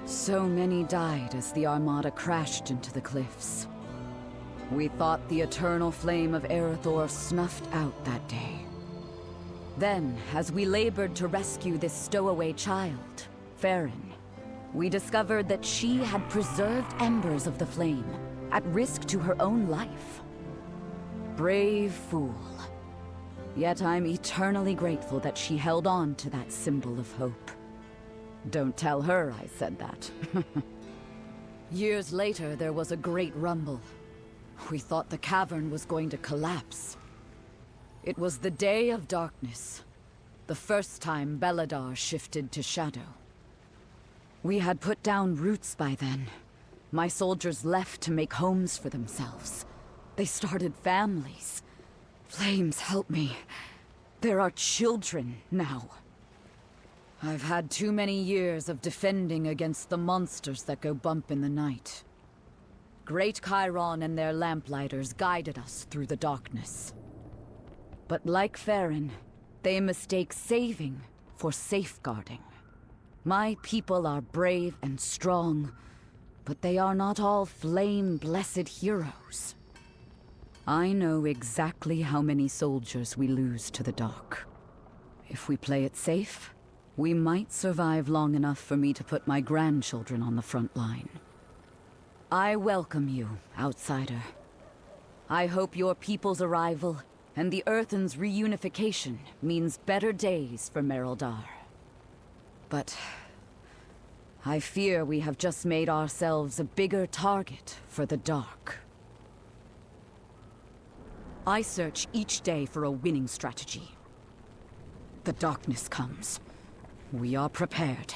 So many died as the Armada crashed into the cliffs. We thought the eternal flame of Erethdor snuffed out that day. Then, as we labored to rescue this stowaway child, Farron, we discovered that she had preserved embers of the flame, at risk to her own life. Brave fool. Yet I'm eternally grateful that she held on to that symbol of hope. Don't tell her I said that. Years later, there was a great rumble. We thought the cavern was going to collapse. It was the Day of Darkness, the first time Beladar shifted to shadow. We had put down roots by then. My soldiers left to make homes for themselves. They started families. Flames, help me. There are children now. I've had too many years of defending against the monsters that go bump in the night. Great Chiron and their lamplighters guided us through the darkness. But like Farron, they mistake saving for safeguarding. My people are brave and strong, but they are not all flame-blessed heroes. I know exactly how many soldiers we lose to the dark. If we play it safe, we might survive long enough for me to put my grandchildren on the front line. I welcome you, outsider. I hope your people's arrival and the Earthen's reunification means better days for Mereldar. But I fear we have just made ourselves a bigger target for the Dark. I search each day for a winning strategy. The darkness comes. We are prepared.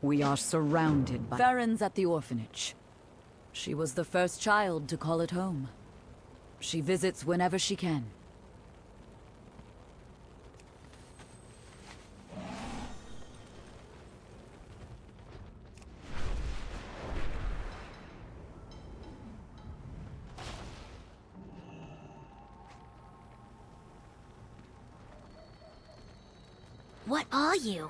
We are surrounded by Farron's at the orphanage. She was the first child to call it home. She visits whenever she can. What are you?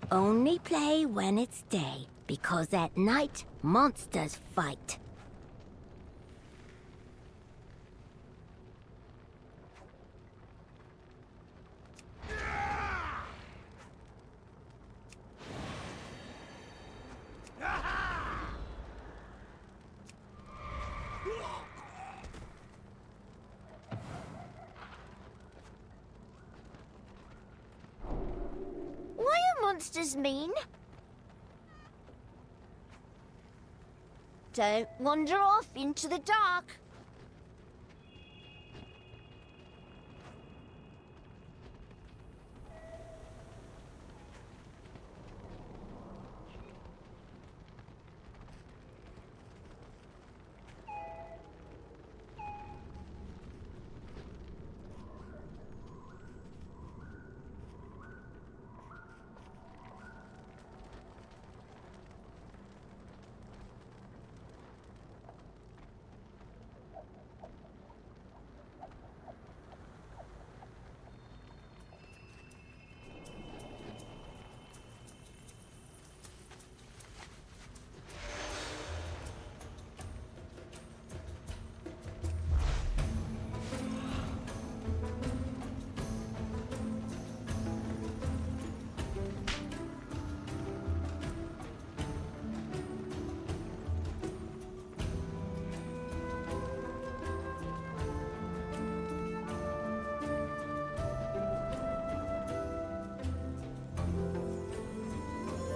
Only play when it's day, because at night, monsters fight. Monsters mean? Don't wander off into the dark.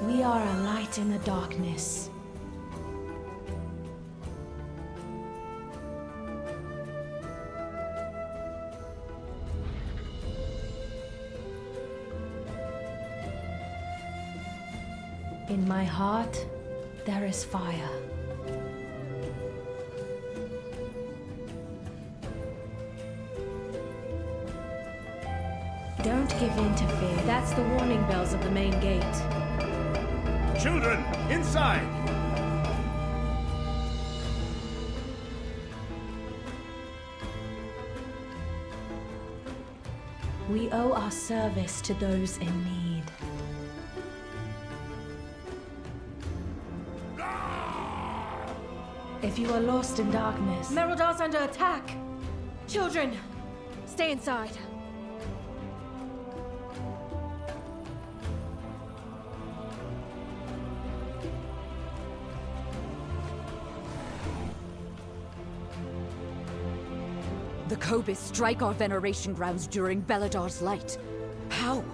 We are a light in the darkness. In my heart, there is fire. Don't give in to fear. That's the warning bells of the main gate. Children, inside! We owe our service to those in need. If you are lost in darkness... Merodal's under attack! Children, stay inside. The Kobis strike our veneration grounds during Beladar's light. How?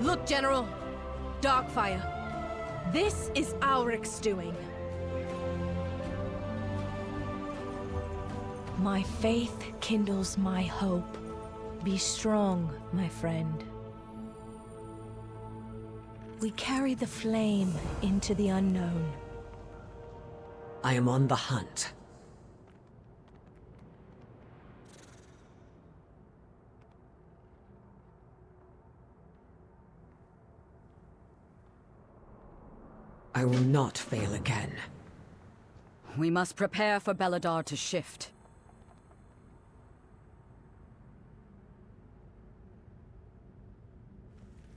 Look, General. Darkfire. This is Auric's doing. My faith kindles my hope. Be strong, my friend. We carry the flame into the unknown. I am on the hunt. I will not fail again. We must prepare for Beladar to shift.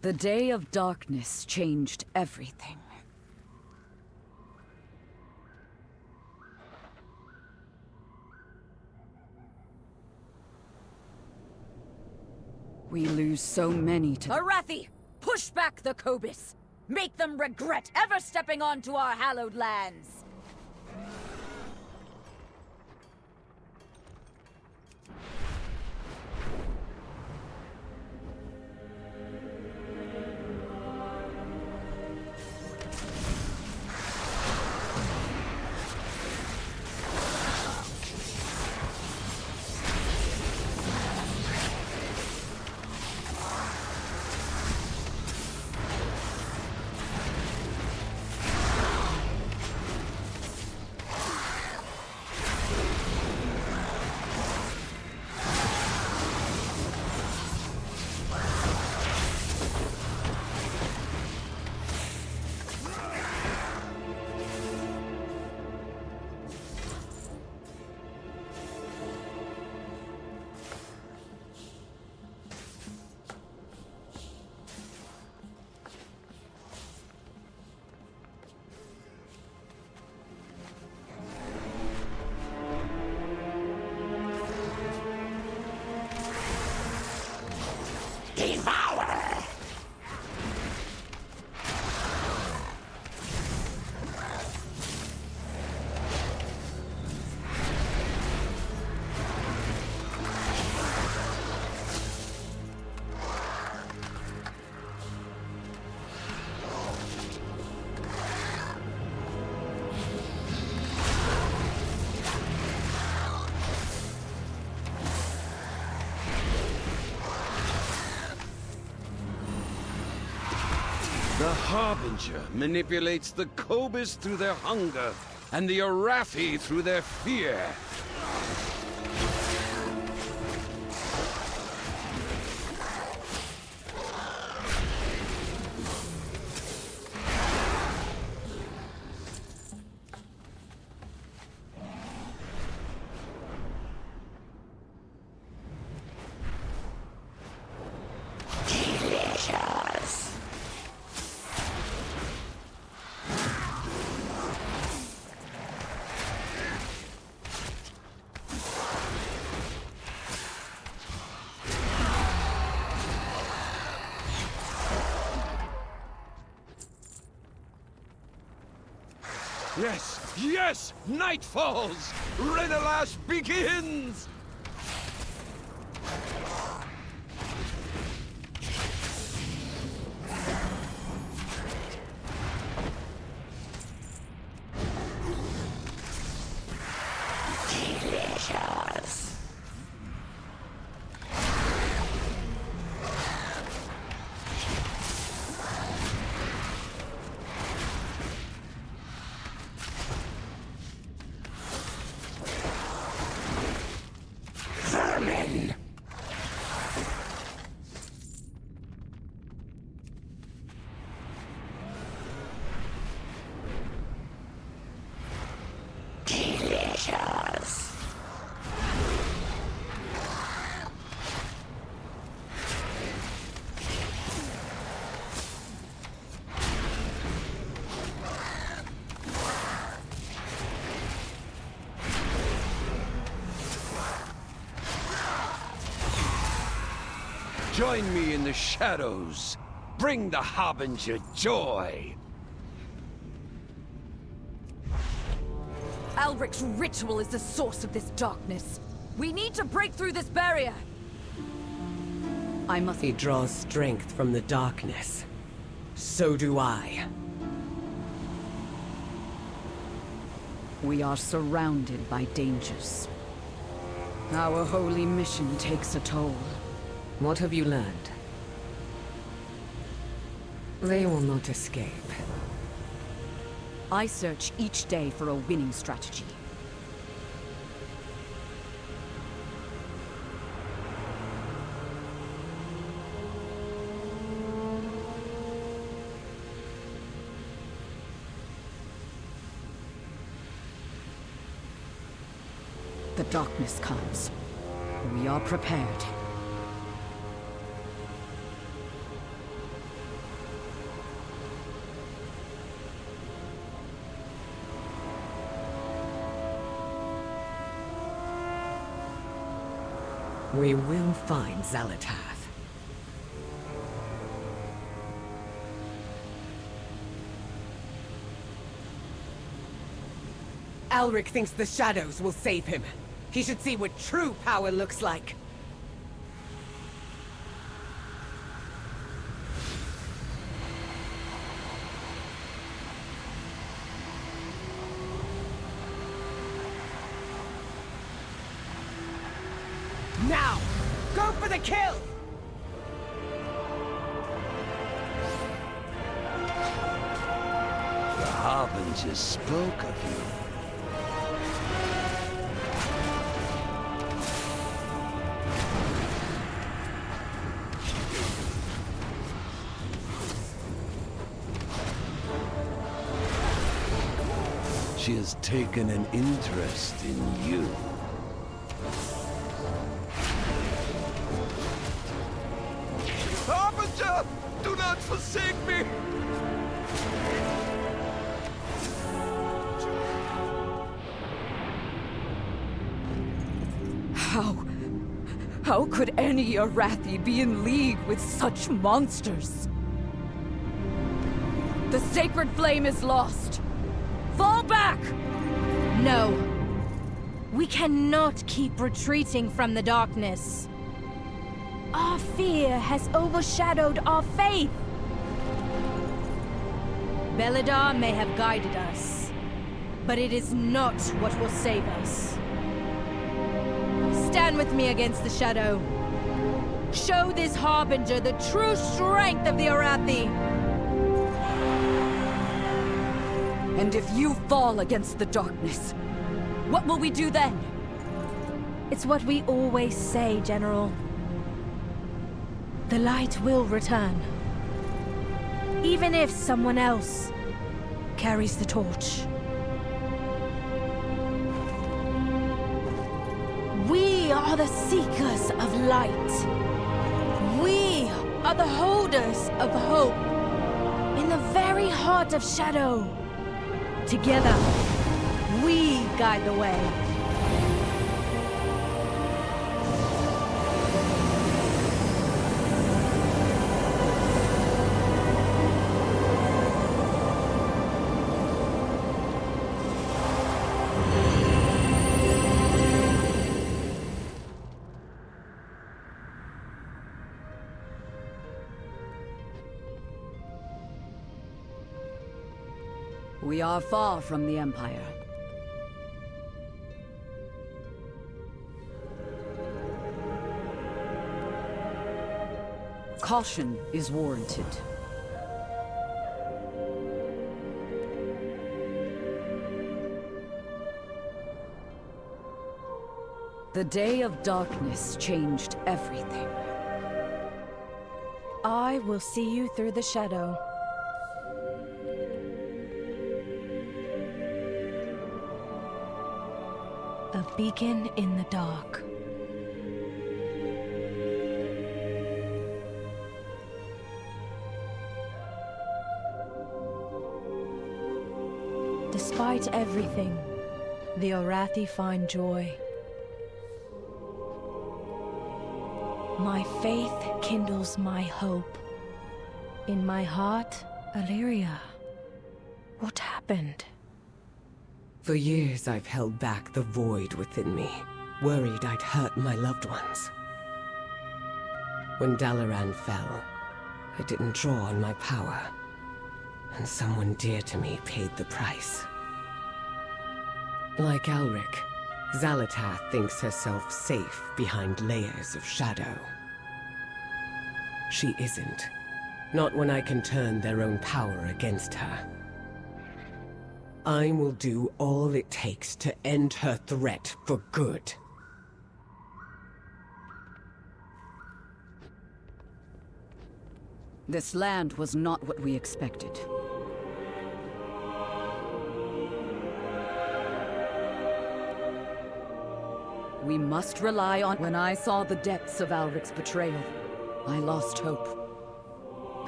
The Day of Darkness changed everything. We lose so many to— Arathi! Push back the Kobis! Make them regret ever stepping onto our hallowed lands! The Harbinger manipulates the Kobis through their hunger, and the Arathi through their fear. Yes! Yes! Night falls! Renalash begins! Delicious. creatures. Join me in the shadows. Bring the Harbinger joy. Alric's ritual is the source of this darkness. We need to break through this barrier. I must... He draws strength from the darkness. So do I. We are surrounded by dangers. Our holy mission takes a toll. What have you learned? They will not escape. I search each day for a winning strategy. The darkness comes. We are prepared. We will find Xalatath. Alric thinks the shadows will save him. He should see what true power looks like. Now! Go for the kill! The Harbinger spoke of you. She has taken an interest in you. Harbinger! Do not forsake me! How could any Arathi be in league with such monsters? The sacred flame is lost! Fall back! No. We cannot keep retreating from the darkness. Our fear has overshadowed our faith. Beledar may have guided us, but it is not what will save us. Stand with me against the shadow. Show this Harbinger the true strength of the Arathi. And if you fall against the darkness, what will we do then? It's what we always say, General. The light will return. Even if someone else carries the torch. We are the seekers of light. We are the holders of hope. In the very heart of shadow. Together, we guide the way. We are far from the Empire. Caution is warranted. The Day of Darkness changed everything. I will see you through the shadow. A beacon in the dark. Despite everything, the Orathi find joy. My faith kindles my hope. In my heart, Illyria. What happened? For years I've held back the void within me, worried I'd hurt my loved ones. When Dalaran fell, I didn't draw on my power, and someone dear to me paid the price. Like Alric, Xalatath thinks herself safe behind layers of shadow. She isn't. Not when I can turn their own power against her. I will do all it takes to end her threat for good. This land was not what we expected. We must rely on... When I saw the depths of Alric's betrayal, I lost hope.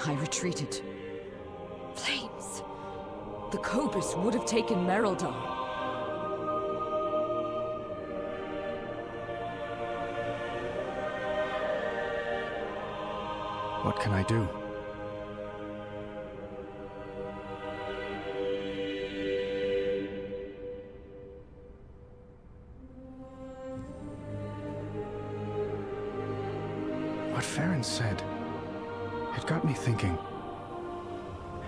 I retreated. Flames! The Cobus would have taken Merildar. What can I do? What Farron said, it got me thinking.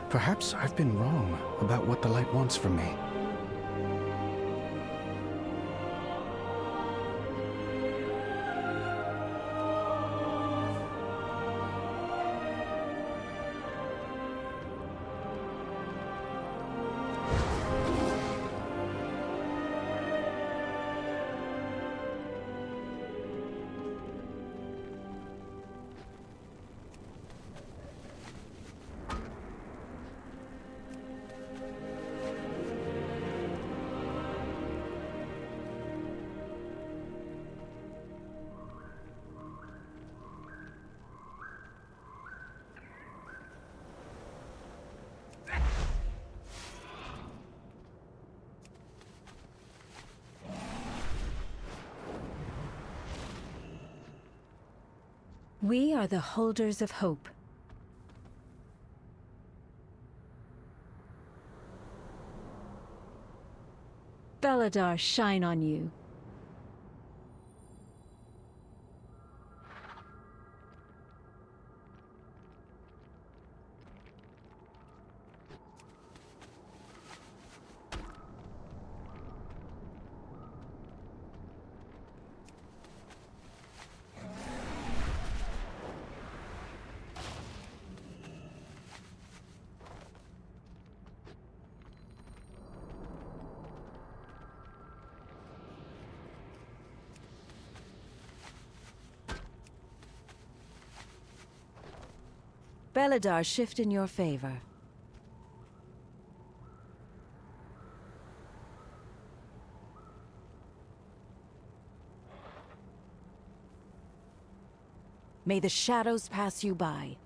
Perhaps I've been wrong about what the light wants from me. We are the holders of hope. Beladar shine on you. Beladar shift in your favor. May the shadows pass you by.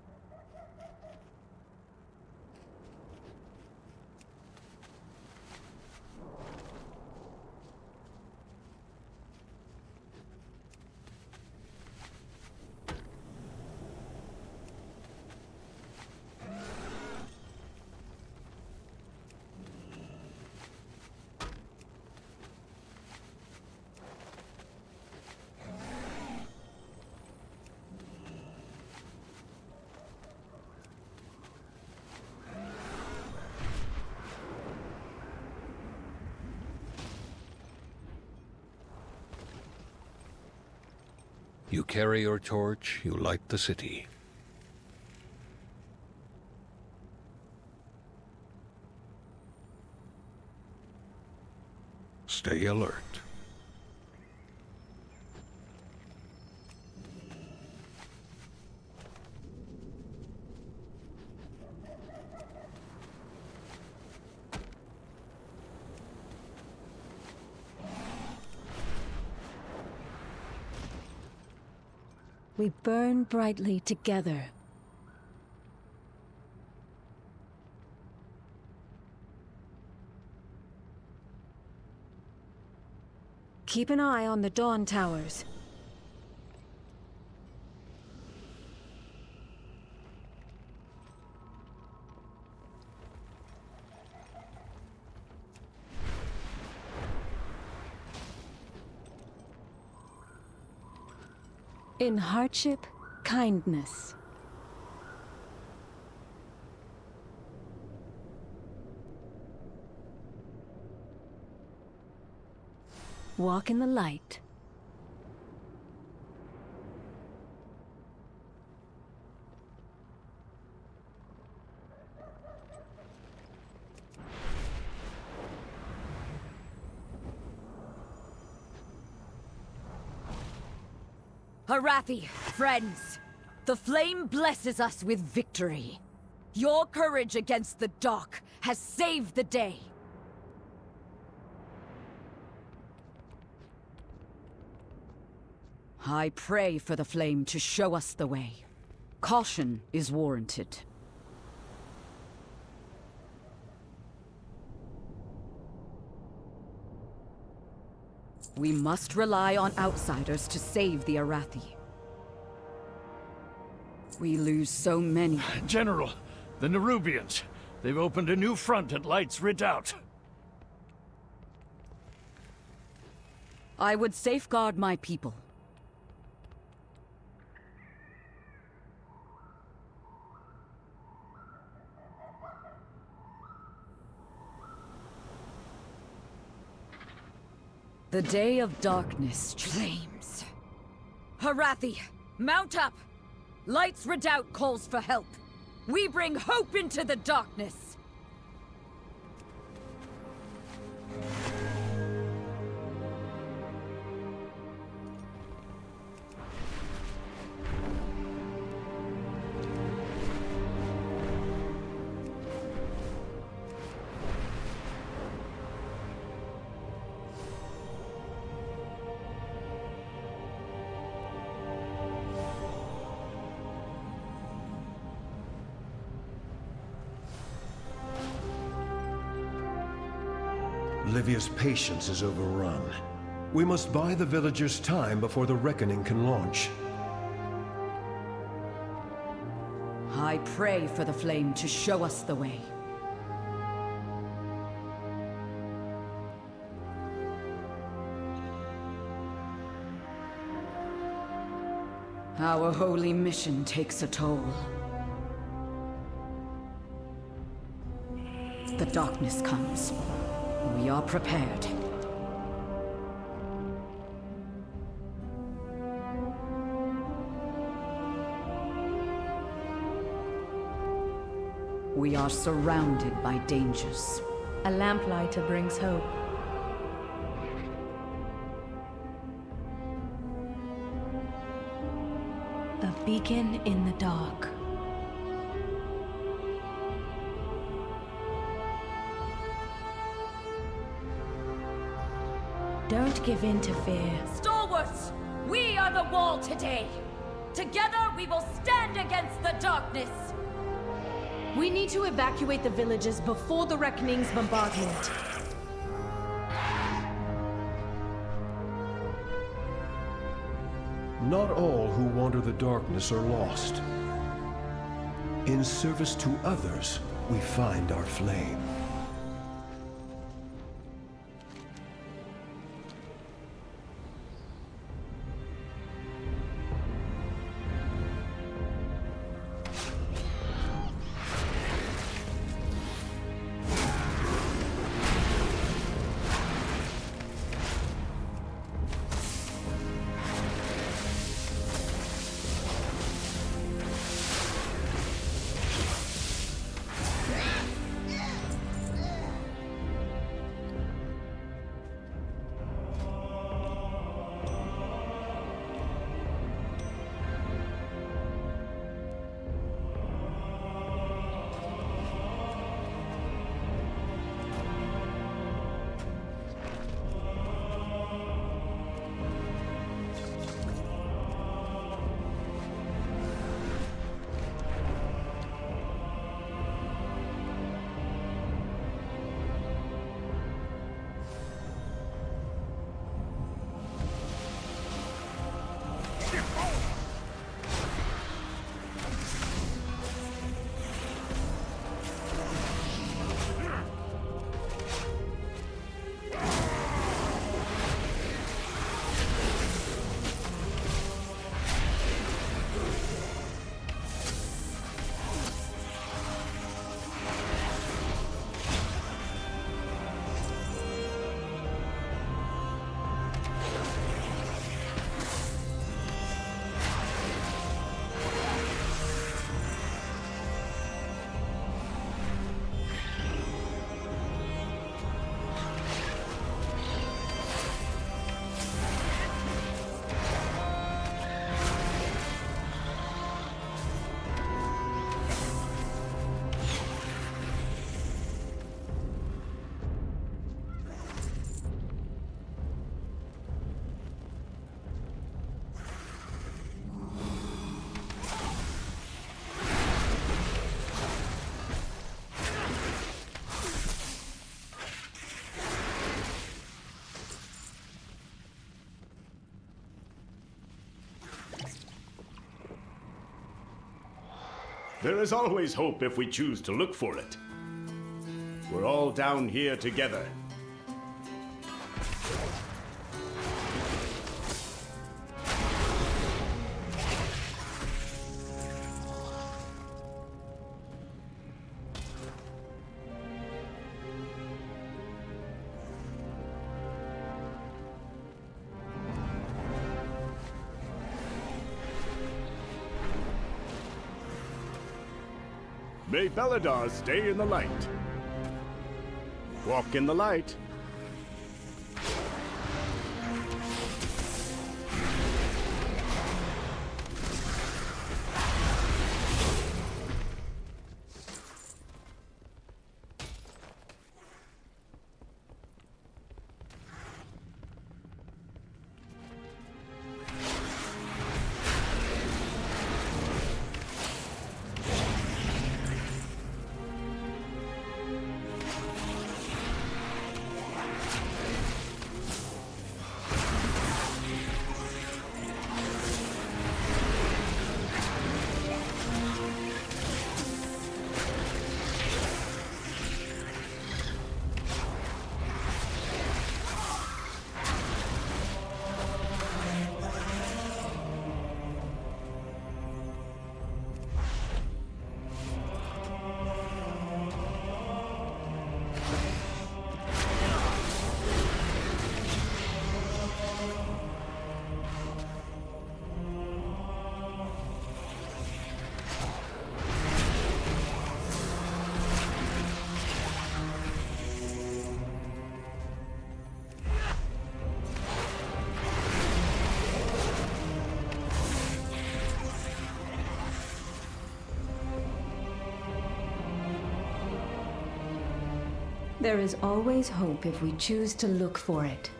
You carry your torch, you light the city. Stay alert. We burn brightly together. Keep an eye on the Dawn Towers. In hardship, kindness. Walk in the light. Arathi, friends, the flame blesses us with victory. Your courage against the dark has saved the day. I pray for the flame to show us the way. Caution is warranted. We must rely on outsiders to save the Arathi. We lose so many. General, the Nerubians. They've opened a new front at Light's Redoubt. I would safeguard my people. The day of darkness flames. Arathi, mount up! Light's Redoubt calls for help. We bring hope into the darkness! Livia's patience is overrun. We must buy the villagers time before the reckoning can launch. I pray for the flame to show us the way. Our holy mission takes a toll. The darkness comes. We are prepared. We are surrounded by dangers. A lamplighter brings hope. A beacon in the dark. Don't give in to fear. Stalwarts! We are the wall today! Together we will stand against the darkness! We need to evacuate the villages before the Reckoning's bombardment. Not all who wander the darkness are lost. In service to others, we find our flame. There is always hope if we choose to look for it. We're all down here together. May Beladar stay in the light. Walk in the light. There is always hope if we choose to look for it.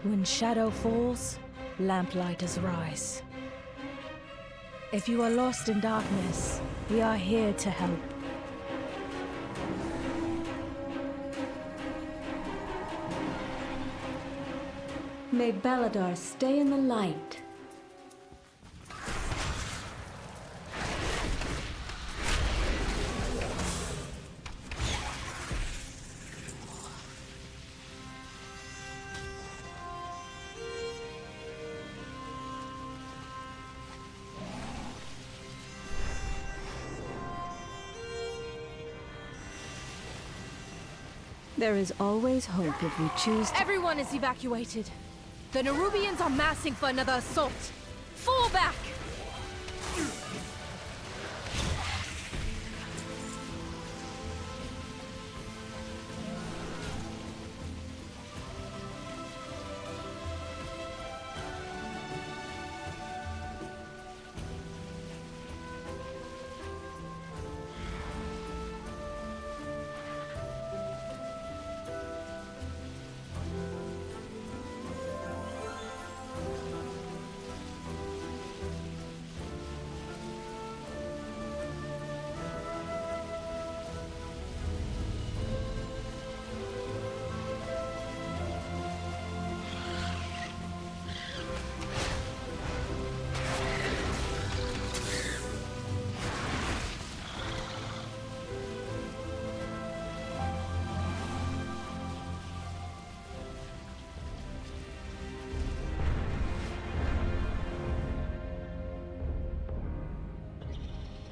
When shadow falls, lamplighters rise. If you are lost in darkness, we are here to help. May Beladar stay in the light. There is always hope if we choose to— Everyone is evacuated. The Nerubians are massing for another assault. Fall back!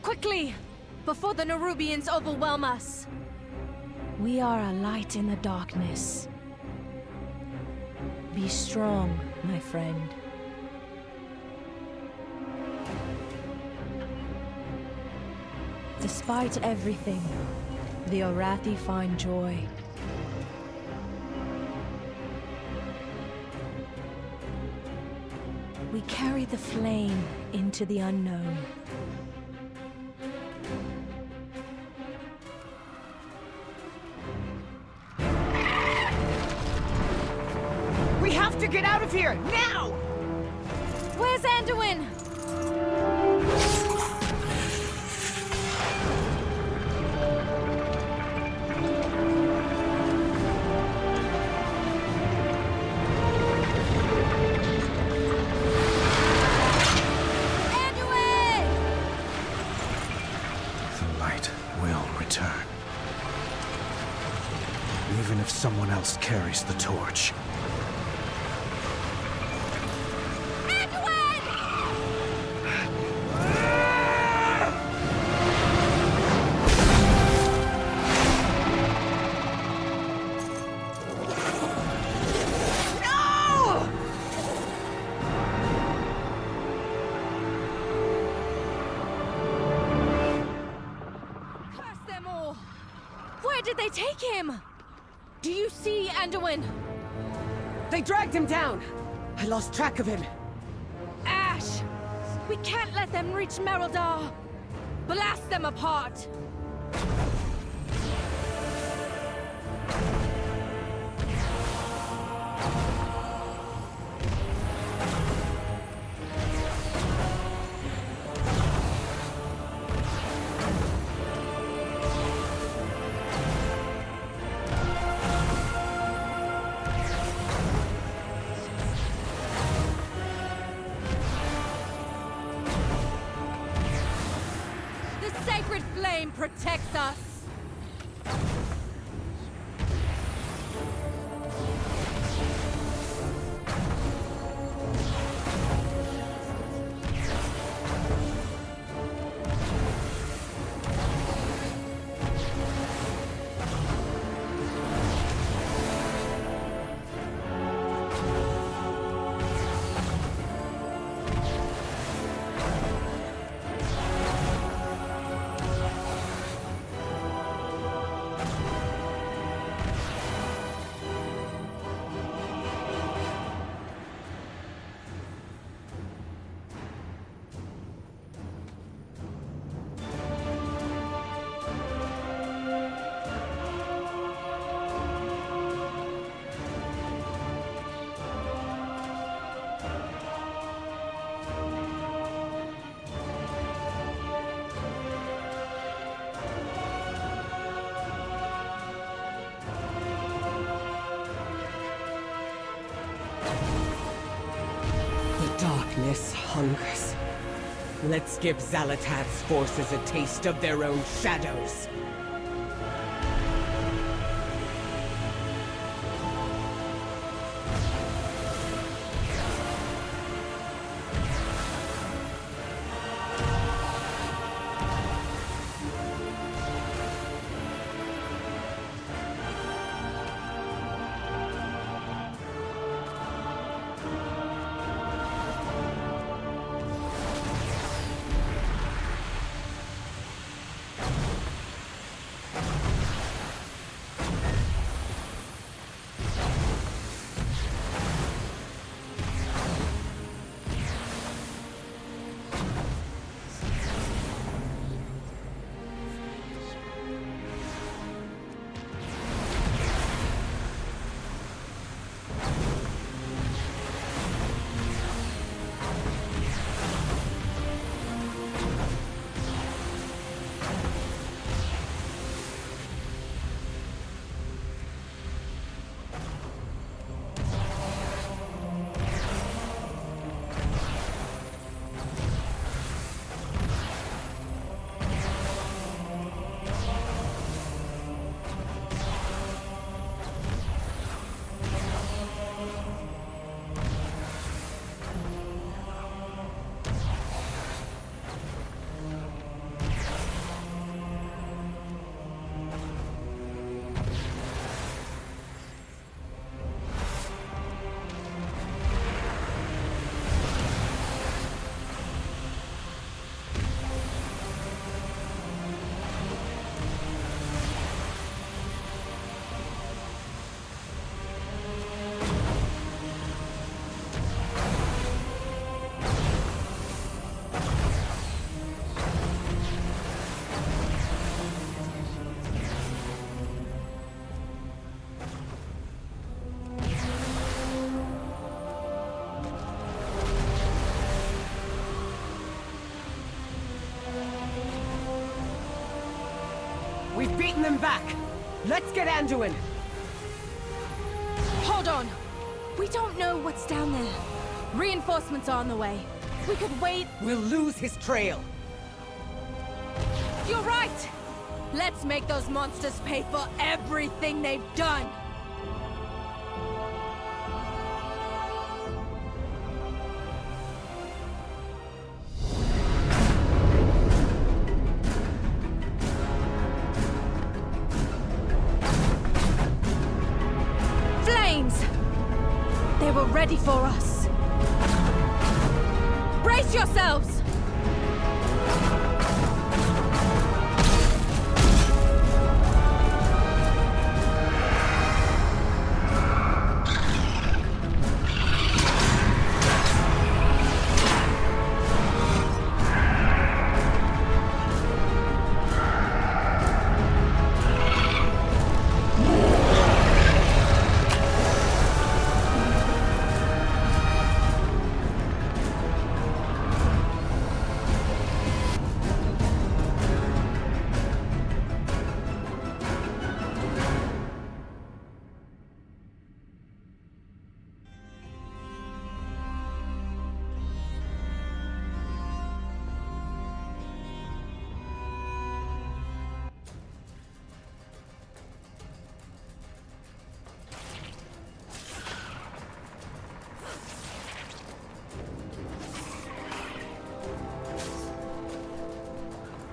Quickly! Before the Nerubians overwhelm us! We are a light in the darkness. Be strong, my friend. Despite everything, the Arathi find joy. We carry the flame into the unknown. We have to get out of here, now! Where's Anduin? The light will return. Even if someone else carries the torch. Where did they take him? Do you see Anduin? They dragged him down! I lost track of him. Ash! We can't let them reach Mereldar! Blast them apart! Sacred flame protects us! Darkness hungers. Let's give Xalatath's forces a taste of their own shadows. We've beaten them back. Let's get Anduin. Hold on. We don't know what's down there. Reinforcements are on the way. We could wait. We'll lose his trail. You're right! Let's make those monsters pay for everything they've done! Flames! They were ready for us. Brace yourselves!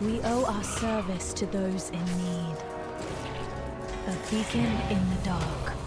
We owe our service to those in need. A beacon in the dark.